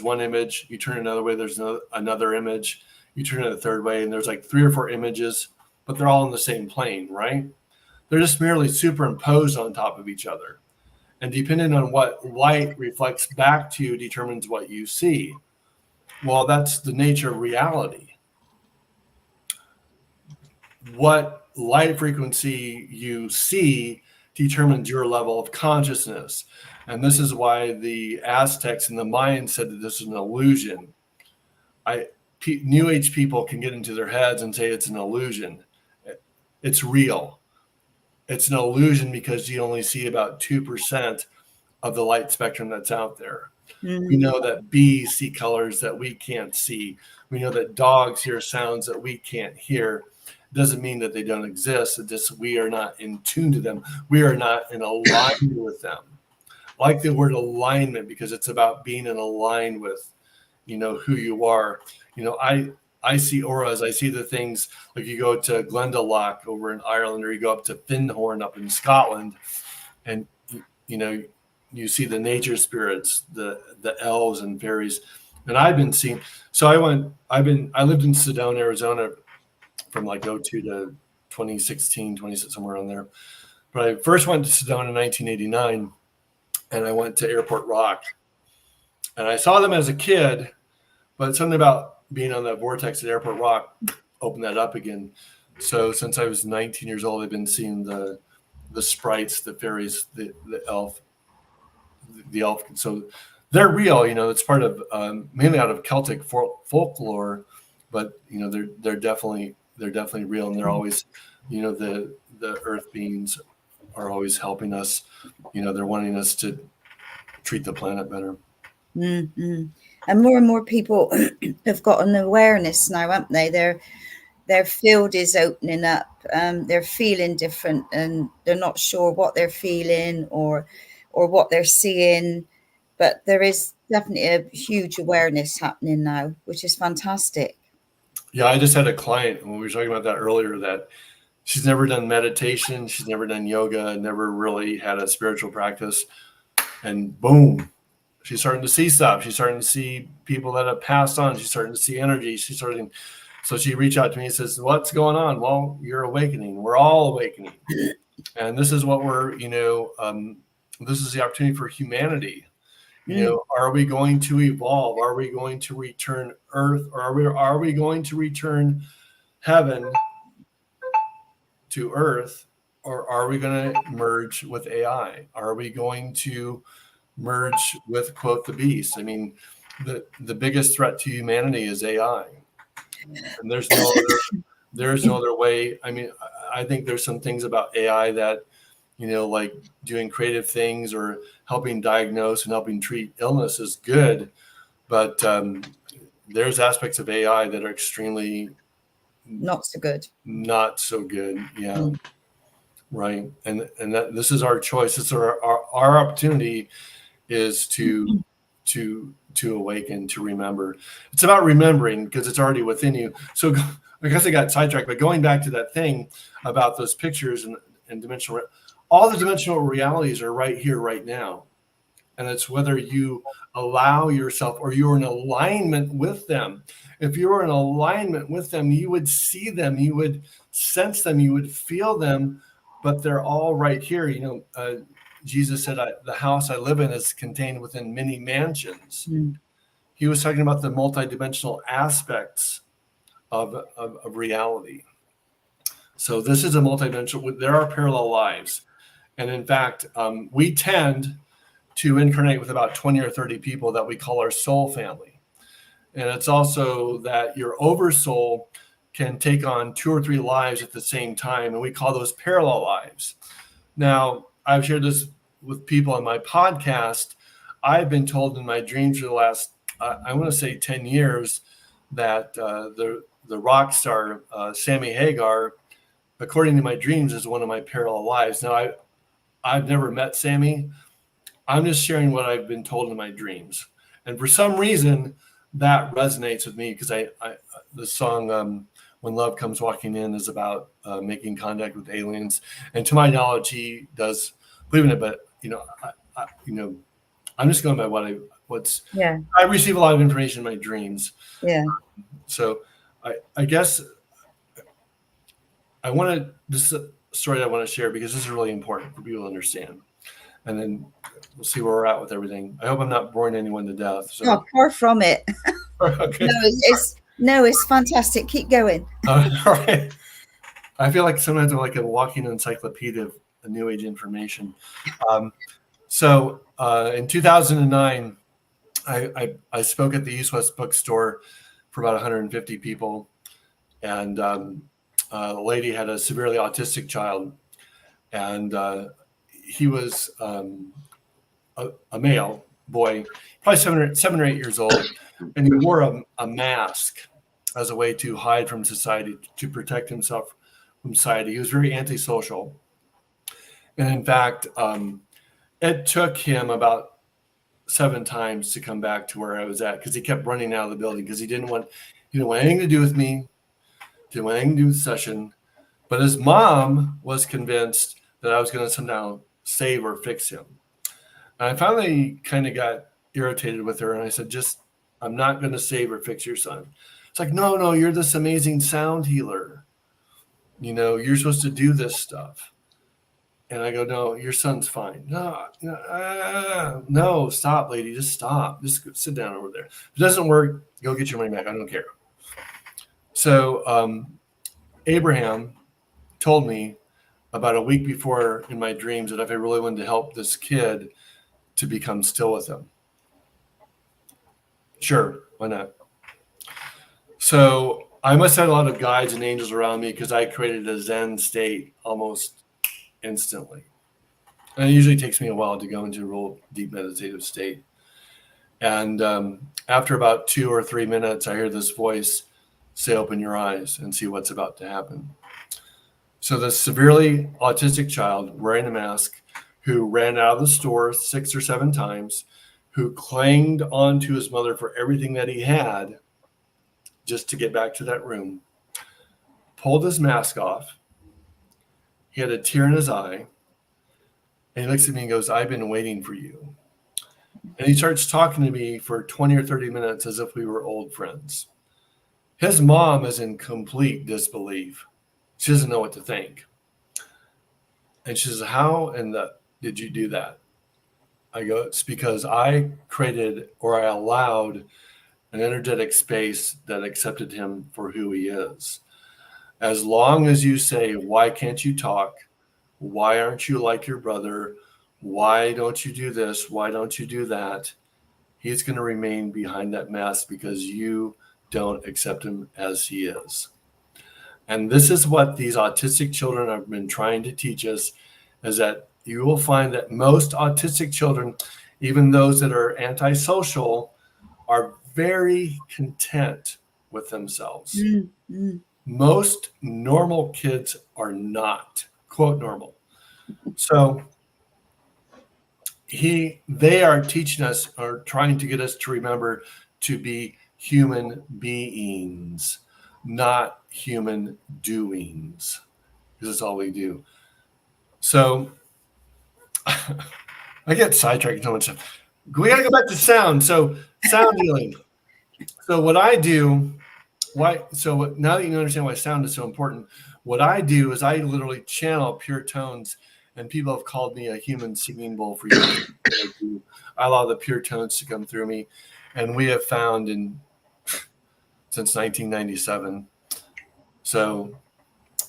one image, you turn another way, there's another image, you turn it a third way, and there's like 3 or 4 images, but they're all in the same plane, right? They're just merely superimposed on top of each other. And depending on what light reflects back to you determines what you see. Well, that's the nature of reality. What light frequency you see determines your level of consciousness. And this is why the Aztecs and the Mayans said that this is an illusion. New Age people can get into their heads and say it's an illusion. It's real. It's an illusion because you only see about 2% of the light spectrum that's out there. Mm-hmm. We know that bees see colors that we can't see. We know that dogs hear sounds that we can't hear. It doesn't mean that they don't exist. It just, we are not in tune to them. We are not in alignment with them. I like the word alignment because it's about being in alignment with, you know, who you are. You know, I see auras. I see the things like you go to Glendalough over in Ireland, or you go up to Findhorn up in Scotland, and you know, you see the nature spirits, the elves and fairies. And I've been seeing. So I lived in Sedona, Arizona, from like 2002 to 2016, somewhere around there. But I first went to Sedona in 1989, and I went to Airport Rock, and I saw them as a kid, but something about being on that vortex at Airport Rock opened that up again. So since I was 19 years old, I've been seeing the sprites, the fairies, the elf. So they're real, you know. It's part of mainly out of Celtic folklore, but you know they're definitely real, and they're always, you know, the earth beings are always helping us. You know, they're wanting us to treat the planet better. Mm-hmm. And more people have got an awareness now, haven't they? Their field is opening up. They're feeling different, and they're not sure what they're feeling or what they're seeing. But there is definitely a huge awareness happening now, which is fantastic. Yeah, I just had a client when we were talking about that earlier that she's never done meditation, she's never done yoga, never really had a spiritual practice, and boom, she's starting to see stuff. She's starting to see people that have passed on. She's starting to see energy. So she reached out to me and says, "What's going on?" Well, you're awakening. We're all awakening. And this is what we're, this is the opportunity for humanity. Are we going to evolve? Are we going to return Earth? Or are we going to return heaven to Earth? Or are we going to merge with AI? Are we going to merge with, quote, the beast? I mean, the biggest threat to humanity is AI. And there's no other way. I mean, I think there's some things about AI that, like doing creative things or helping diagnose and helping treat illness is good. But there's aspects of AI that are extremely not so good. Yeah. Right. And that this is our choice. It's our opportunity is to awaken, to remember. It's about remembering because it's already within you. So I guess I got sidetracked, but going back to that thing about those pictures and dimensional, all the dimensional realities are right here, right now. And it's whether you allow yourself or you're in alignment with them. If you were in alignment with them, you would see them, you would sense them, you would feel them, but they're all right here. Jesus said, the house I live in is contained within many mansions. He was talking about the multidimensional aspects of reality. So this is a multidimensional, there are parallel lives. And in fact, we tend to incarnate with about 20 or 30 people that we call our soul family. And it's also that your oversoul can take on 2 or 3 lives at the same time. And we call those parallel lives. Now, I've shared this with people on my podcast. I've been told in my dreams for the last, I want to say 10 years, that the rock star, Sammy Hagar, according to my dreams, is one of my parallel lives. Now, I've never met Sammy. I'm just sharing what I've been told in my dreams. And for some reason, that resonates with me because the song When Love Comes Walking In is about making contact with aliens. And to my knowledge, he does believe in it. But, I'm just going by I receive a lot of information in my dreams. Yeah. So I guess this is a story I want to share because this is really important for people to understand. And then we'll see where we're at with everything. I hope I'm not boring anyone to death. So. Oh, far from it. Okay. It's fantastic. Keep going. All right. I feel like sometimes I'm like a walking encyclopedia of new age information. So in 2009, I spoke at the East West bookstore for about 150 people. And the lady had a severely autistic child. And he was a male boy, probably 7 or 8 years old. And he wore a mask as a way to hide from society, to protect himself from society. He was very antisocial. And in fact, it took him about 7 times to come back to where I was at because he kept running out of the building because he didn't want anything to do with me, didn't want anything to do with the session. But his mom was convinced that I was going to somehow save or fix him. And I finally kind of got irritated with her. And I said, I'm not going to save or fix your son. It's like, no, you're this amazing sound healer. You're supposed to do this stuff. And I go, no, your son's fine. No, stop, lady. Just stop. Just sit down over there. If it doesn't work, go get your money back. I don't care. So Abraham told me about a week before in my dreams that if I really wanted to help this kid, to become still with him. Sure, why not? So I must have had a lot of guides and angels around me because I created a Zen state almost instantly. And it usually takes me a while to go into a real deep meditative state. And after about 2 or 3 minutes, I hear this voice say, open your eyes and see what's about to happen. So the severely autistic child wearing a mask who ran out of the store 6 or 7 times, who clanged onto his mother for everything that he had just to get back to that room, pulled his mask off. He had a tear in his eye. And he looks at me and goes, I've been waiting for you. And he starts talking to me for 20 or 30 minutes as if we were old friends. His mom is in complete disbelief. She doesn't know what to think. And she says, how did you do that? I go, it's because I created, or I allowed, an energetic space that accepted him for who he is. As long as you say, why can't you talk? Why aren't you like your brother? Why don't you do this? Why don't you do that? He's going to remain behind that mask because you don't accept him as he is. And this is what these autistic children have been trying to teach us, is that you will find that most autistic children, even those that are antisocial, are very content with themselves. Mm-hmm. Most normal kids are not, quote, normal. So they are teaching us, or trying to get us to remember, to be human beings, not human doings, because that's all we do. So I get sidetracked so much stuff. We got to go back to sound. So sound healing. So what I do, now that you understand why sound is so important, what I do is I literally channel pure tones, and people have called me a human singing bowl for years. I allow the pure tones to come through me, and we have found since 1997. So,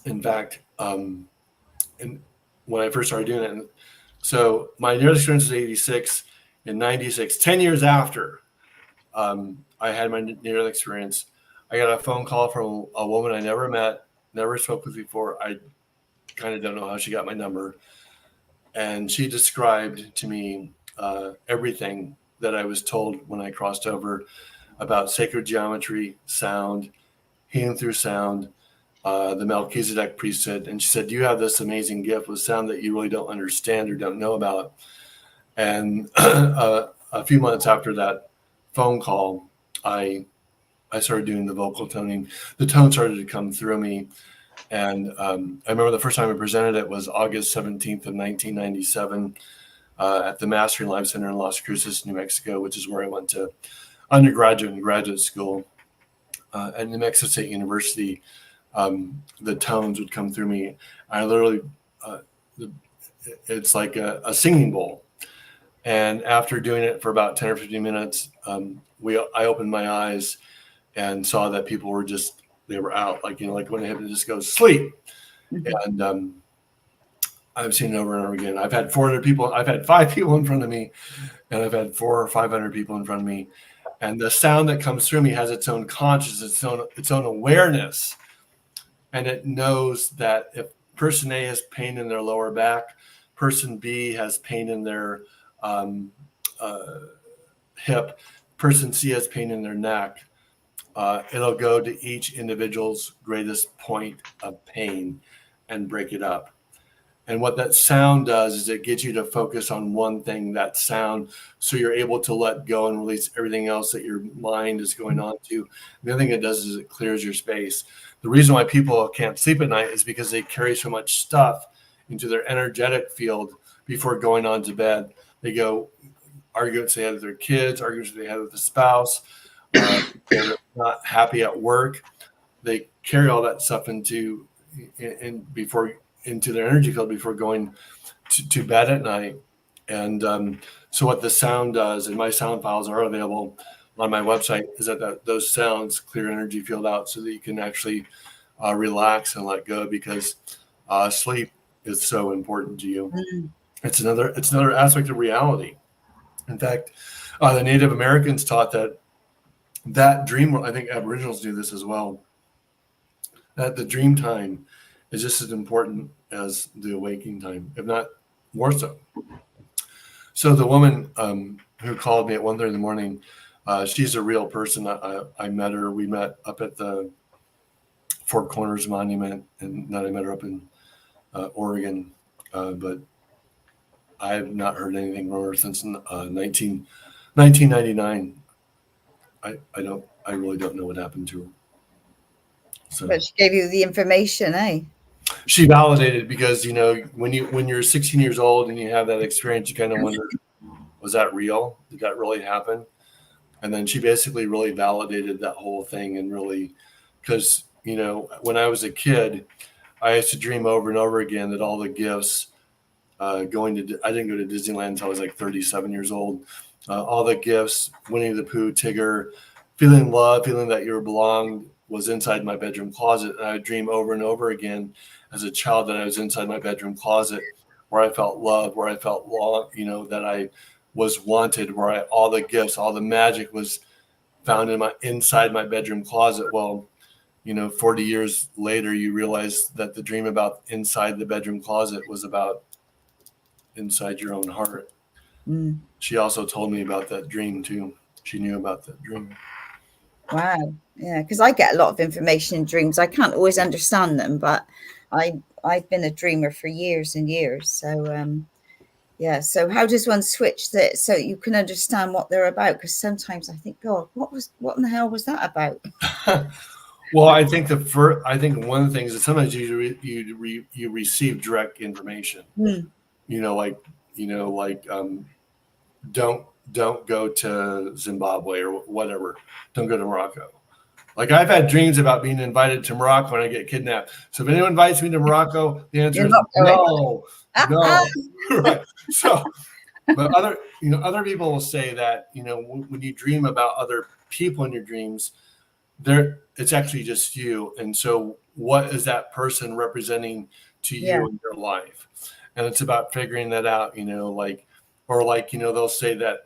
in fact, and when I first started doing it, so my near experience was 86. In 96, 10 years after I had my near experience, I got a phone call from a woman I never met, never spoke with before. I kind of don't know how she got my number. And she described to me everything that I was told when I crossed over about sacred geometry, sound, healing through sound, the Melchizedek priesthood. And she said, you have this amazing gift with sound that you really don't understand or don't know about. And a few months after that phone call, I started doing the vocal toning. The tone started to come through me. And I remember the first time I presented it was August 17th of 1997 at the Mastering Live Center in Las Cruces, New Mexico, which is where I went to undergraduate and graduate school. At New Mexico State University, the tones would come through me. I literally, it's like a singing bowl. And after doing it for about 10 or 15 minutes, I opened my eyes and saw that people were they were out, like when a hypnotist goes sleep. Mm-hmm. And I've seen it over and over again. I've had 400 people. I've had 5 people in front of me, and I've had 400 or 500 people in front of me. And the sound that comes through me has its own consciousness, its own awareness. And it knows that if person A has pain in their lower back, person B has pain in their hip, person C has pain in their neck, it'll go to each individual's greatest point of pain and break it up. And what that sound does is it gets you to focus on one thing, that sound, so you're able to let go and release everything else that your mind is going on to. The other thing it does is it clears your space. The reason why people can't sleep at night is because they carry so much stuff into their energetic field before going on to bed. They go arguments they had with their kids, arguments they had with the spouse, they're not happy at work. They carry all that stuff into their energy field before going to bed at night. And so what the sound does, and my sound files are available on my website, is that those sounds clear energy field out so that you can actually relax and let go, because sleep is so important to you. Mm-hmm. It's another aspect of reality. In fact, the Native Americans taught that dream world. I think Aboriginals do this as well. That the dream time is just as important as the waking time, if not more so. So the woman who called me at 1:30 in the morning, she's a real person. I met her. We met up at the Four Corners Monument, and then I met her up in Oregon. But I have not heard anything from her since 1999. I really don't know what happened to her. So, but she gave you the information, eh? She validated, because when you're 16 years old and you have that experience, you kind of wonder, was that real? Did that really happen? And then she basically really validated that whole thing, and really, because when I was a kid, I used to dream over and over again that all the gifts I didn't go to Disneyland until I was like 37 years old. All the gifts, Winnie the Pooh, Tigger, feeling love, feeling that you belonged was inside my bedroom closet. And I would dream over and over again as a child that I was inside my bedroom closet, where I felt loved, where I felt that I was wanted, where all the gifts, all the magic was found inside my bedroom closet. Well, 40 years later, you realize that the dream about inside the bedroom closet was about inside your own heart. Mm. She also told me about that dream too. She knew about that dream. Wow. Yeah, because I get a lot of information in dreams. I can't always understand them, but I've been a dreamer for years and years. So yeah. So how does one switch that so you can understand what they're about? Because sometimes I think, God, what in the hell was that about? Well, I think one of the things is sometimes you receive direct information. Mm. Don't go to Zimbabwe or whatever. Don't go to Morocco. Like I've had dreams about being invited to Morocco and I get kidnapped. So if anyone invites me to Morocco, the answer is no. Right. So, but other people will say that, when you dream about other people in your dreams, it's actually just you. And so what is that person representing to you in your life? And it's about figuring that out, they'll say that,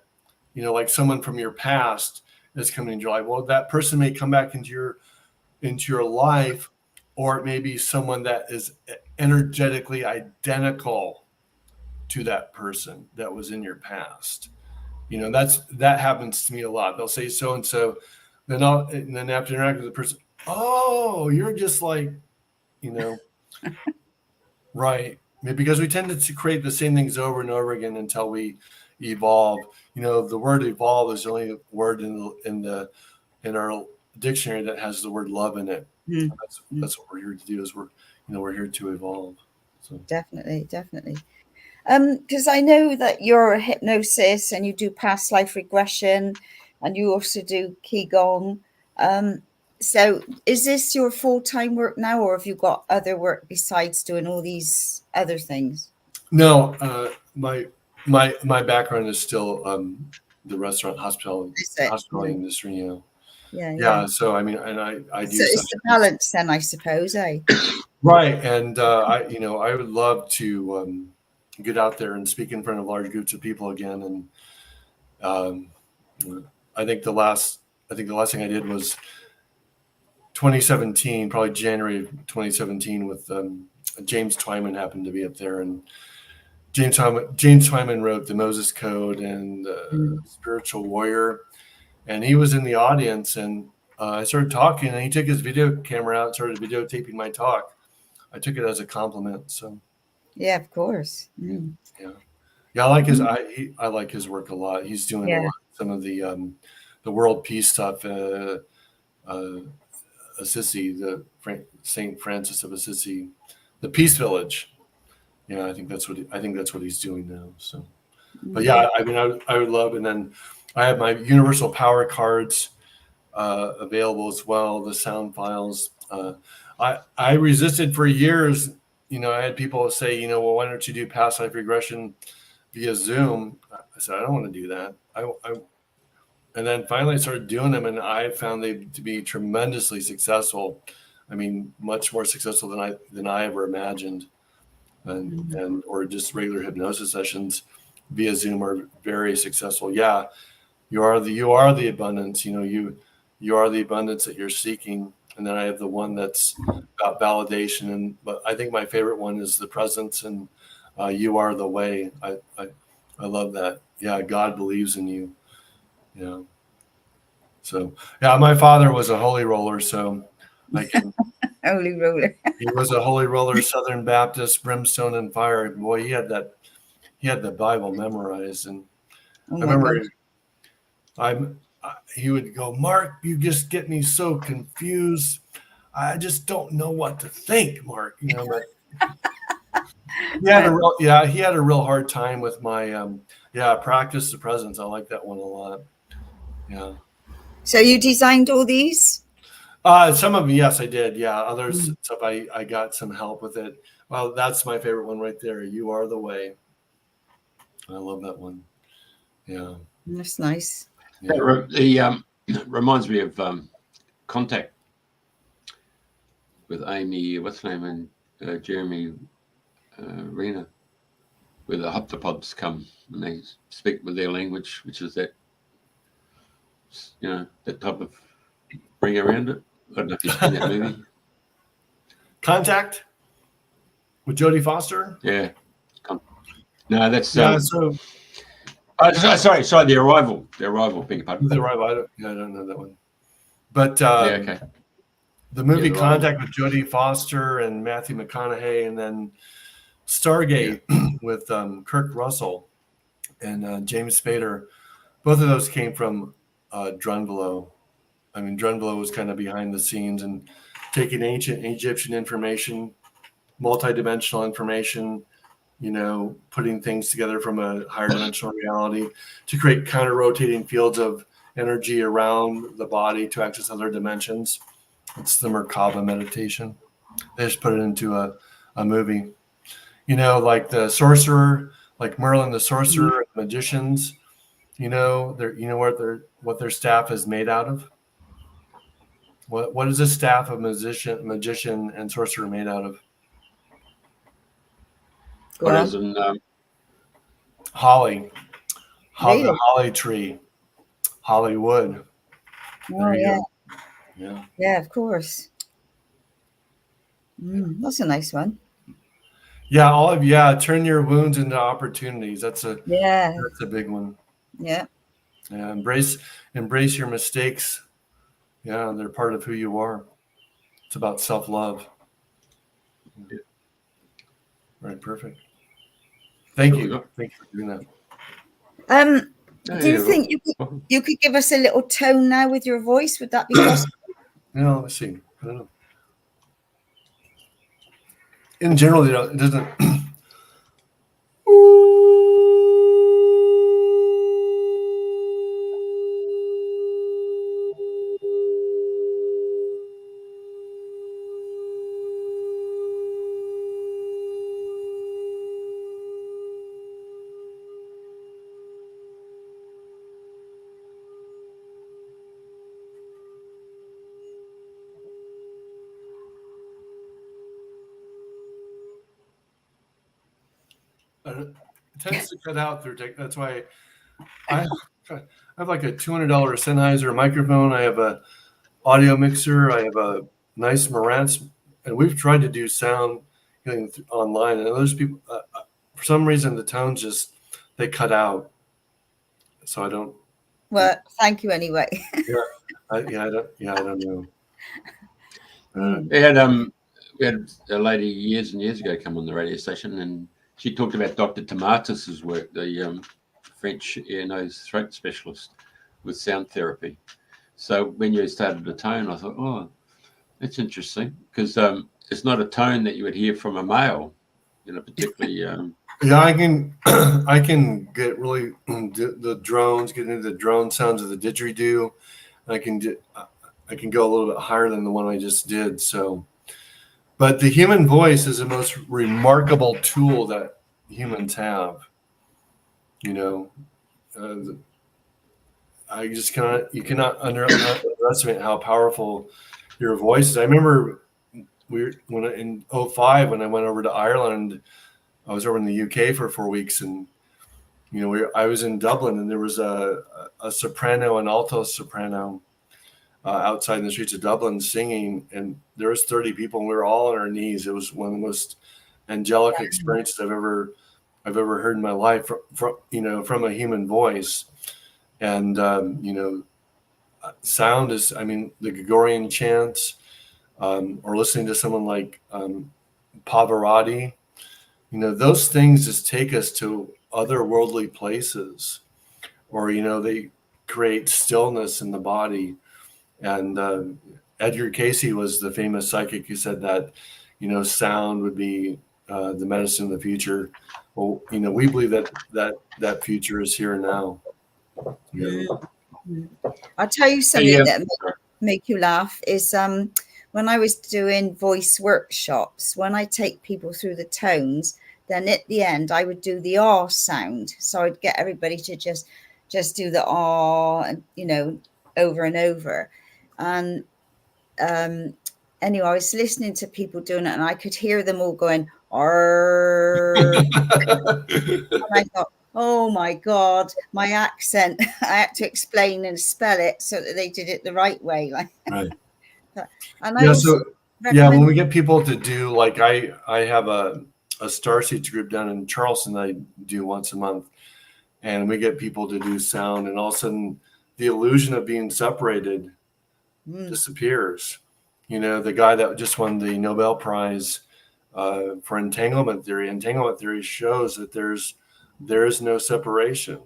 like someone from your past is coming into your life. Well, that person may come back into your life, or it may be someone that is energetically identical to that person that was in your past. That happens to me a lot. They'll say so and so, then after interacting with the person, oh, you're just like, right. Because we tend to create the same things over and over again until we evolve. The word evolve is the only word in our dictionary that has the word love in it. Mm. That's what we're here to do. Is we're here to evolve. So definitely. Because I know that you're a hypnosis and you do past life regression, and you also do qigong. So is this your full-time work now, or have you got other work besides doing all these other things? No, my background is still the restaurant hospitality industry. Yeah. So I mean, and I do. So it's the balance then, I suppose, eh? Right, and I would love to get out there and speak in front of large groups of people again. And I think the last thing I did was 2017, probably January of 2017, with James Twyman happened to be up there, and James Twyman wrote the Moses Code and Spiritual Warrior, and he was in the audience, and I started talking, and he took his video camera out and started videotaping my talk. I took it as a compliment. So yeah, of course. Yeah, I like I like his work a lot. He's doing a lot, some of the world peace stuff. Assisi, Saint Francis of Assisi, the Peace Village. Yeah, I think that's what he's doing now. So, but yeah, I mean, I would love, and then I have my universal power cards available as well, the sound files. I resisted for years. I had people say, well, why don't you do past life regression via Zoom? I said, I don't want to do that. And then finally I started doing them, and I found them to be tremendously successful. I mean, much more successful than I ever imagined. And or just regular hypnosis sessions via Zoom are very successful. Yeah, you are the abundance. You are the abundance that you're seeking. And then I have the one that's about validation. But I think my favorite one is the presence, and you are the way. I love that. Yeah, God believes in you. Yeah. So yeah, my father was a holy roller, so I can. Holy roller. He was a holy roller, Southern Baptist, brimstone and fire. Boy, he had the Bible memorized, and I remember he would go, Mark, you just get me so confused. I just don't know what to think, Mark. But he had a real hard time with my practice the presence. I like that one a lot. Yeah. So you designed all these? Some of them, yes, I did. Yeah. Others stuff I got some help with it. Well, that's my favorite one right there. You are the way. I love that one. Yeah. That's nice. Yeah. Reminds me of Contact with Amy, what's her name, and Jeremy Renner, where the hoptopods come and they speak with their language, which is that, that type of bring around it. I don't know if you've seen that movie. Contact with Jodie Foster. Yeah. No, that's sorry, The Arrival. The Arrival, beg your pardon. The Arrival. I don't know that one. But okay. The movie The Contact with Jodie Foster and Matthew McConaughey, and then Stargate with Kirk Russell and James Spader. Both of those came from Drunvalo. I mean, Drunvalo was kind of behind the scenes and taking ancient Egyptian information, multidimensional information, putting things together from a higher dimensional reality to create counter-rotating fields of energy around the body to access other dimensions. It's the Merkaba meditation. They just put it into a movie. Like the sorcerer, like Merlin the sorcerer, magicians, what their staff is made out of? What is a staff of magician and sorcerer made out of? What is in holly. Really? The holly tree. Hollywood. Oh, yeah. Yeah. Yeah, of course. That's a nice one. Yeah, turn your wounds into opportunities. That's a big one. Yeah. Yeah, embrace your mistakes. Yeah, they're part of who you are. It's about self-love. Yeah. Right, perfect. Thank you for doing that. Do you think you could give us a little tone now with your voice? Would that be possible? Let's see. I don't know. In general, it doesn't. It tends to cut out through tech. That's why I have like a $200 Sennheiser microphone. I have a audio mixer. I have a nice Marantz, and we've tried to do sound healing online. And those people, for some reason, the tones they cut out. So I don't. Well, thank you anyway. I don't know. We had a lady years and years ago come on the radio station, and she talked about Dr. Tomatis's work, the French ear, nose, throat specialist with sound therapy. So when you started the tone, I thought, oh, that's interesting, because it's not a tone that you would hear from a male, particularly. Yeah, I can get really the drones, get into the drone sounds of the didgeridoo. I can go a little bit higher than the one I just did. So. But the human voice is the most remarkable tool that humans have. I just you cannot underestimate how powerful your voice is. I remember in 2005 when I went over to Ireland, I was over in the UK for 4 weeks, and I was in Dublin, and there was a soprano and alto soprano outside in the streets of Dublin singing, and there was 30 people, and we were all on our knees. It was one of the most angelic experiences I've ever heard in my life from a human voice. And sound is, the Gregorian chants, or listening to someone like Pavarotti, those things just take us to otherworldly places, or they create stillness in the body. And Edgar Cayce was the famous psychic who said that, sound would be the medicine of the future. Well, we believe that future is here now. Yeah. I'll tell you something that make you laugh is when I was doing voice workshops, when I take people through the tones, then at the end I would do the ah sound. So I'd get everybody to just do the ah, and over and over. And anyway, I was listening to people doing it, and I could hear them all going "arr," and I thought, oh my God, my accent! I had to explain and spell it so that they did it the right way. Like, Right. And I also when we get people to do, like, I have a Starseeds group down in Charleston I do once a month, and we get people to do sound, and all of a sudden the illusion of being separated disappears. The guy that just won the Nobel Prize for entanglement theory shows that there is no separation.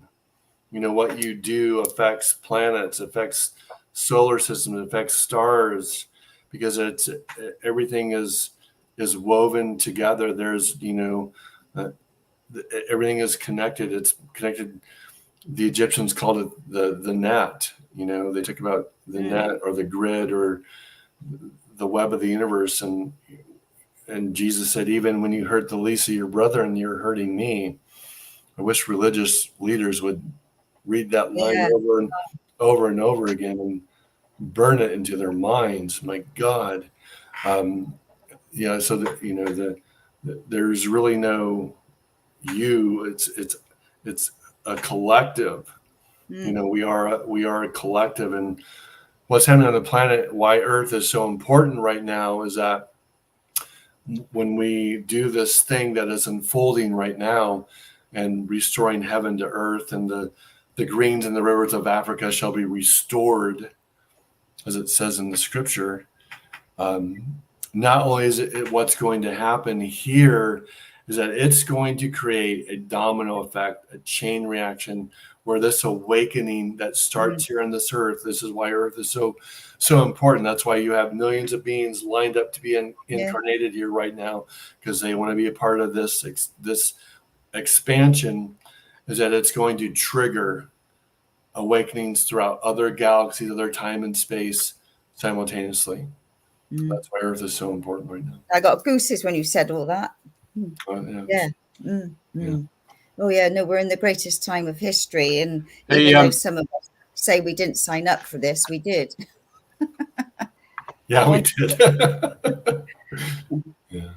What you do affects planets, affects solar systems, affects stars, because everything is woven together. There's everything is connected. It's connected. The Egyptians called it the net. They talk about the net or the grid or the web of the universe, and Jesus said, even when you hurt the least of your brethren, you're hurting me. I wish religious leaders would read that line over and over again and burn it into their minds. My God. So that, there's really no you. It's a collective. We are a collective, and what's happening on the planet, why Earth is so important right now, is that when we do this thing that is unfolding right now and restoring heaven to earth, and the greens and the rivers of Africa shall be restored, as it says in the scripture. Not only is it what's going to happen here, is that it's going to create a domino effect, a chain reaction, where this awakening that starts here on this earth. This is why Earth is so important. That's why you have millions of beings lined up to be incarnated here right now, because they want to be a part of this expansion. Is that it's going to trigger awakenings throughout other galaxies, other time and space simultaneously. That's why Earth is so important right now. I got gooses when you said all that. Oh yeah, no, we're in the greatest time of history, and even though some of us say we didn't sign up for this, we did. Yeah, we did. Yeah.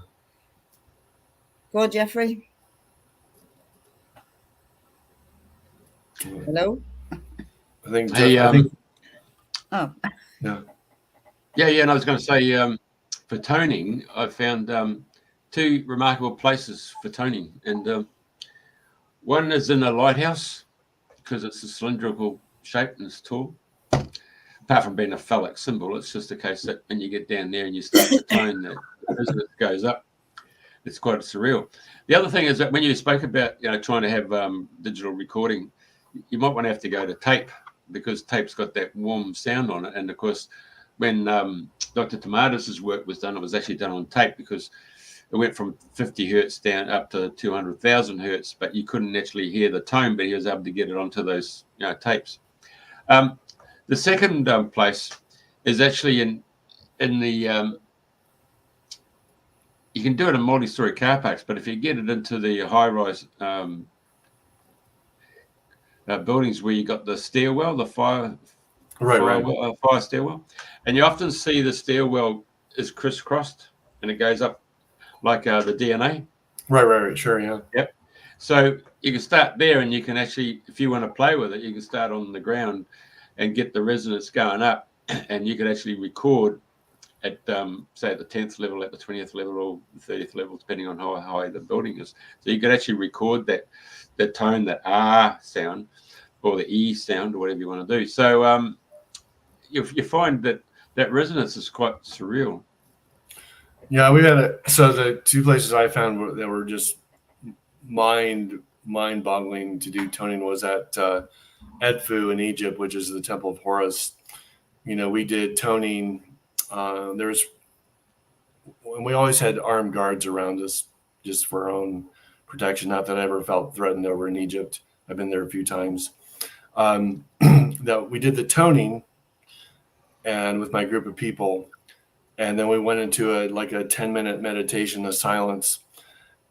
Go on, Jeffrey. Hello. I think. Oh. Yeah. And I was going to say, for toning, I found two remarkable places for toning, and one is in a lighthouse because it's a cylindrical shape and it's tall. Apart from being a phallic symbol, it's just a case that when you get down there and you start to tone, that resonance goes up. It's quite surreal. The other thing is that when you spoke about trying to have digital recording, you might want to have to go to tape, because tape's got that warm sound on it. And of course, when Dr. Tomatis' work was done, it was actually done on tape, because it went from 50 hertz down up to 200,000 hertz, but you couldn't actually hear the tone, but he was able to get it onto those tapes. The second place is actually in the you can do it in multi-story car parks, but if you get it into the high-rise buildings where you got the stairwell, the fire stairwell, and you often see the stairwell is crisscrossed and it goes up like the DNA. Right. Sure, yeah. Yep. So you can start there, and you can actually, if you want to play with it, you can start on the ground and get the resonance going up, and you can actually record at, say, at the 10th level, at the 20th level, or the 30th level, depending on how high the building is. So you could actually record that tone, that R sound, or the E sound, or whatever you want to do. So you find that resonance is quite surreal. Yeah, we had so the two places I found that were just mind-boggling to do toning was at Edfu in Egypt, which is the Temple of Horus. We did toning. And we always had armed guards around us just for our own protection. Not that I ever felt threatened over in Egypt. I've been there a few times. That we did the toning, and with my group of people, and then we went into a 10-minute meditation of silence.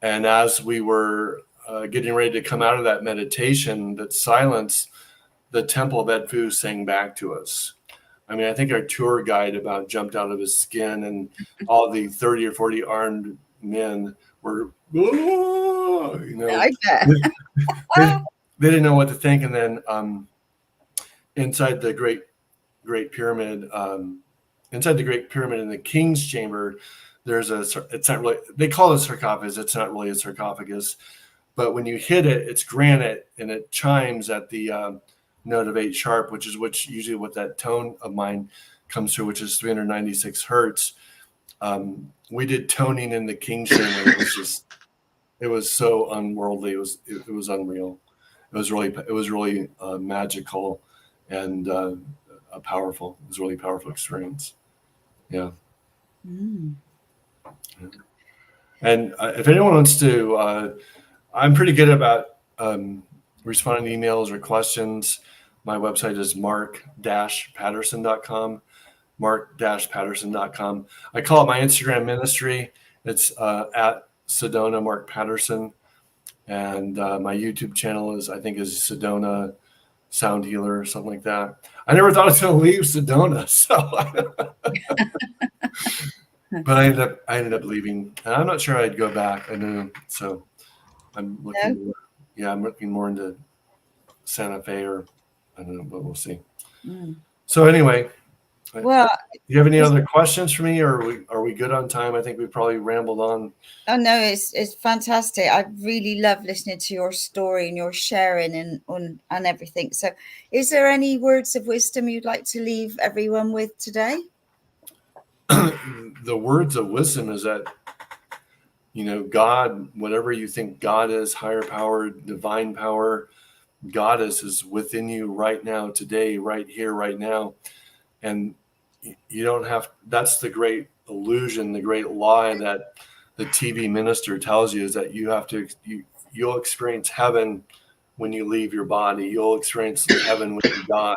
And as we were getting ready to come out of that meditation, that silence, the temple of Edfu sang back to us. I mean, I think our tour guide about jumped out of his skin, and all the 30 or 40 armed men were, "Whoa," I bet. they didn't know what to think. And then inside the Great Pyramid, inside the Great Pyramid in the King's Chamber, there's it's not really, they call it a sarcophagus. It's not really a sarcophagus, but when you hit it, it's granite, and it chimes at the note of 8 sharp, which is usually what that tone of mine comes through, which is 396 hertz. We did toning in the King's Chamber. It was so unworldly. It was unreal. It was really magical and powerful. It was a really powerful experience. Yeah. Mm. Yeah. And if anyone wants to, I'm pretty good about responding to emails or questions. My website is mark-patterson.com, mark-patterson.com. I call it my Instagram ministry. It's at Sedona Mark Patterson. And my YouTube channel is Sedona Sound Healer or something like that. I never thought I was going to leave Sedona, so but I ended up leaving, and I'm not sure I'd go back. I know, so I'm looking. No? I'm looking more into Santa Fe, or I don't know, but we'll see. Mm. So anyway, well, do you have any other questions for me, or are we good on time? I think we probably rambled on. Oh no, it's fantastic. I really love listening to your story and your sharing and everything. So, is there any words of wisdom you'd like to leave everyone with today? The words of wisdom is that, God, whatever you think God is, higher power, divine power, Goddess is within you right now, today, right here, right now. And you don't have, that's the great illusion, the great lie that the TV minister tells you, is that you'll experience heaven when you leave your body. You'll experience heaven when you die.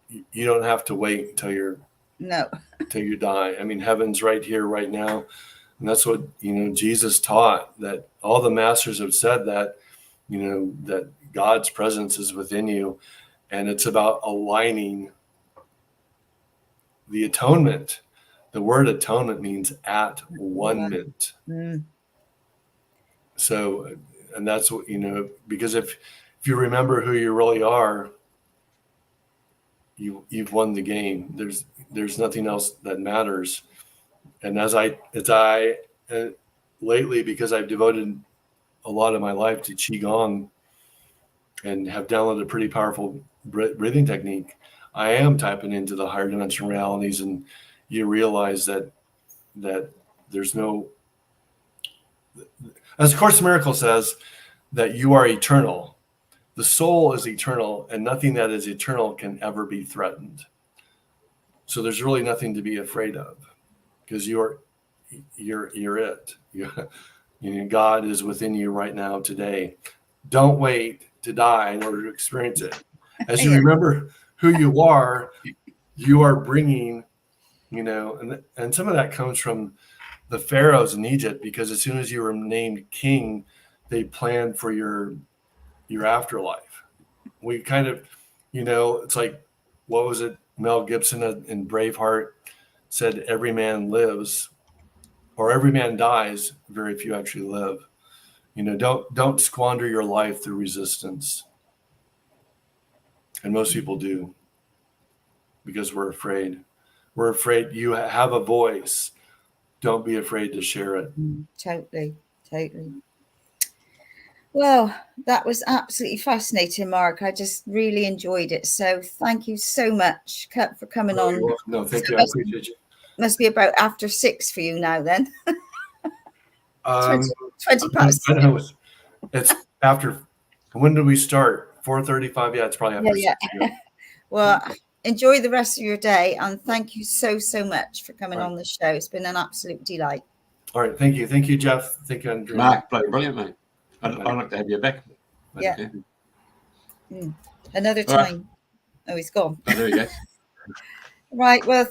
You don't have to wait until you die. I mean, heaven's right here, right now. And that's what, Jesus taught, that all the masters have said that, that God's presence is within you. And it's about aligning the atonement. The word atonement means at one-ment. Mm. So, and that's what, because if you remember who you really are, you've won the game. There's nothing else that matters. And as I lately, because I've devoted a lot of my life to Qigong and have downloaded a pretty powerful breathing technique, I am tapping into the higher dimensional realities, and you realize that there's no, as Course in Miracles says, that you are eternal. The soul is eternal, and nothing that is eternal can ever be threatened. So there's really nothing to be afraid of, because you're it. God is within you right now, today. Don't wait to die in order to experience it. As you remember who you are bringing, and some of that comes from the pharaohs in Egypt, because as soon as you were named king, they planned for your afterlife. We kind of, it's like, what was it? Mel Gibson in Braveheart said, every man lives, or every man dies, very few actually live. Don't squander your life through resistance. And most people do, because we're afraid. We're afraid. You have a voice. Don't be afraid to share it. Totally. Well, that was absolutely fascinating, Mark. I just really enjoyed it. So thank you so much for coming on. No, thank you. I appreciate you. Must be about after 6 for you now then. 20 past. I know it's after. When did we start? 4:35. Yeah, it's probably after 6. Yeah. Well, enjoy the rest of your day, and thank you so much for coming on the show. It's been an absolute delight. All right, thank you, Jeff. Thank you, Andrena. Mark, brilliant, mate. I'd like to have you back. Yeah. Another time. Right. Oh, he's gone. Oh, there he goes. Right. Well.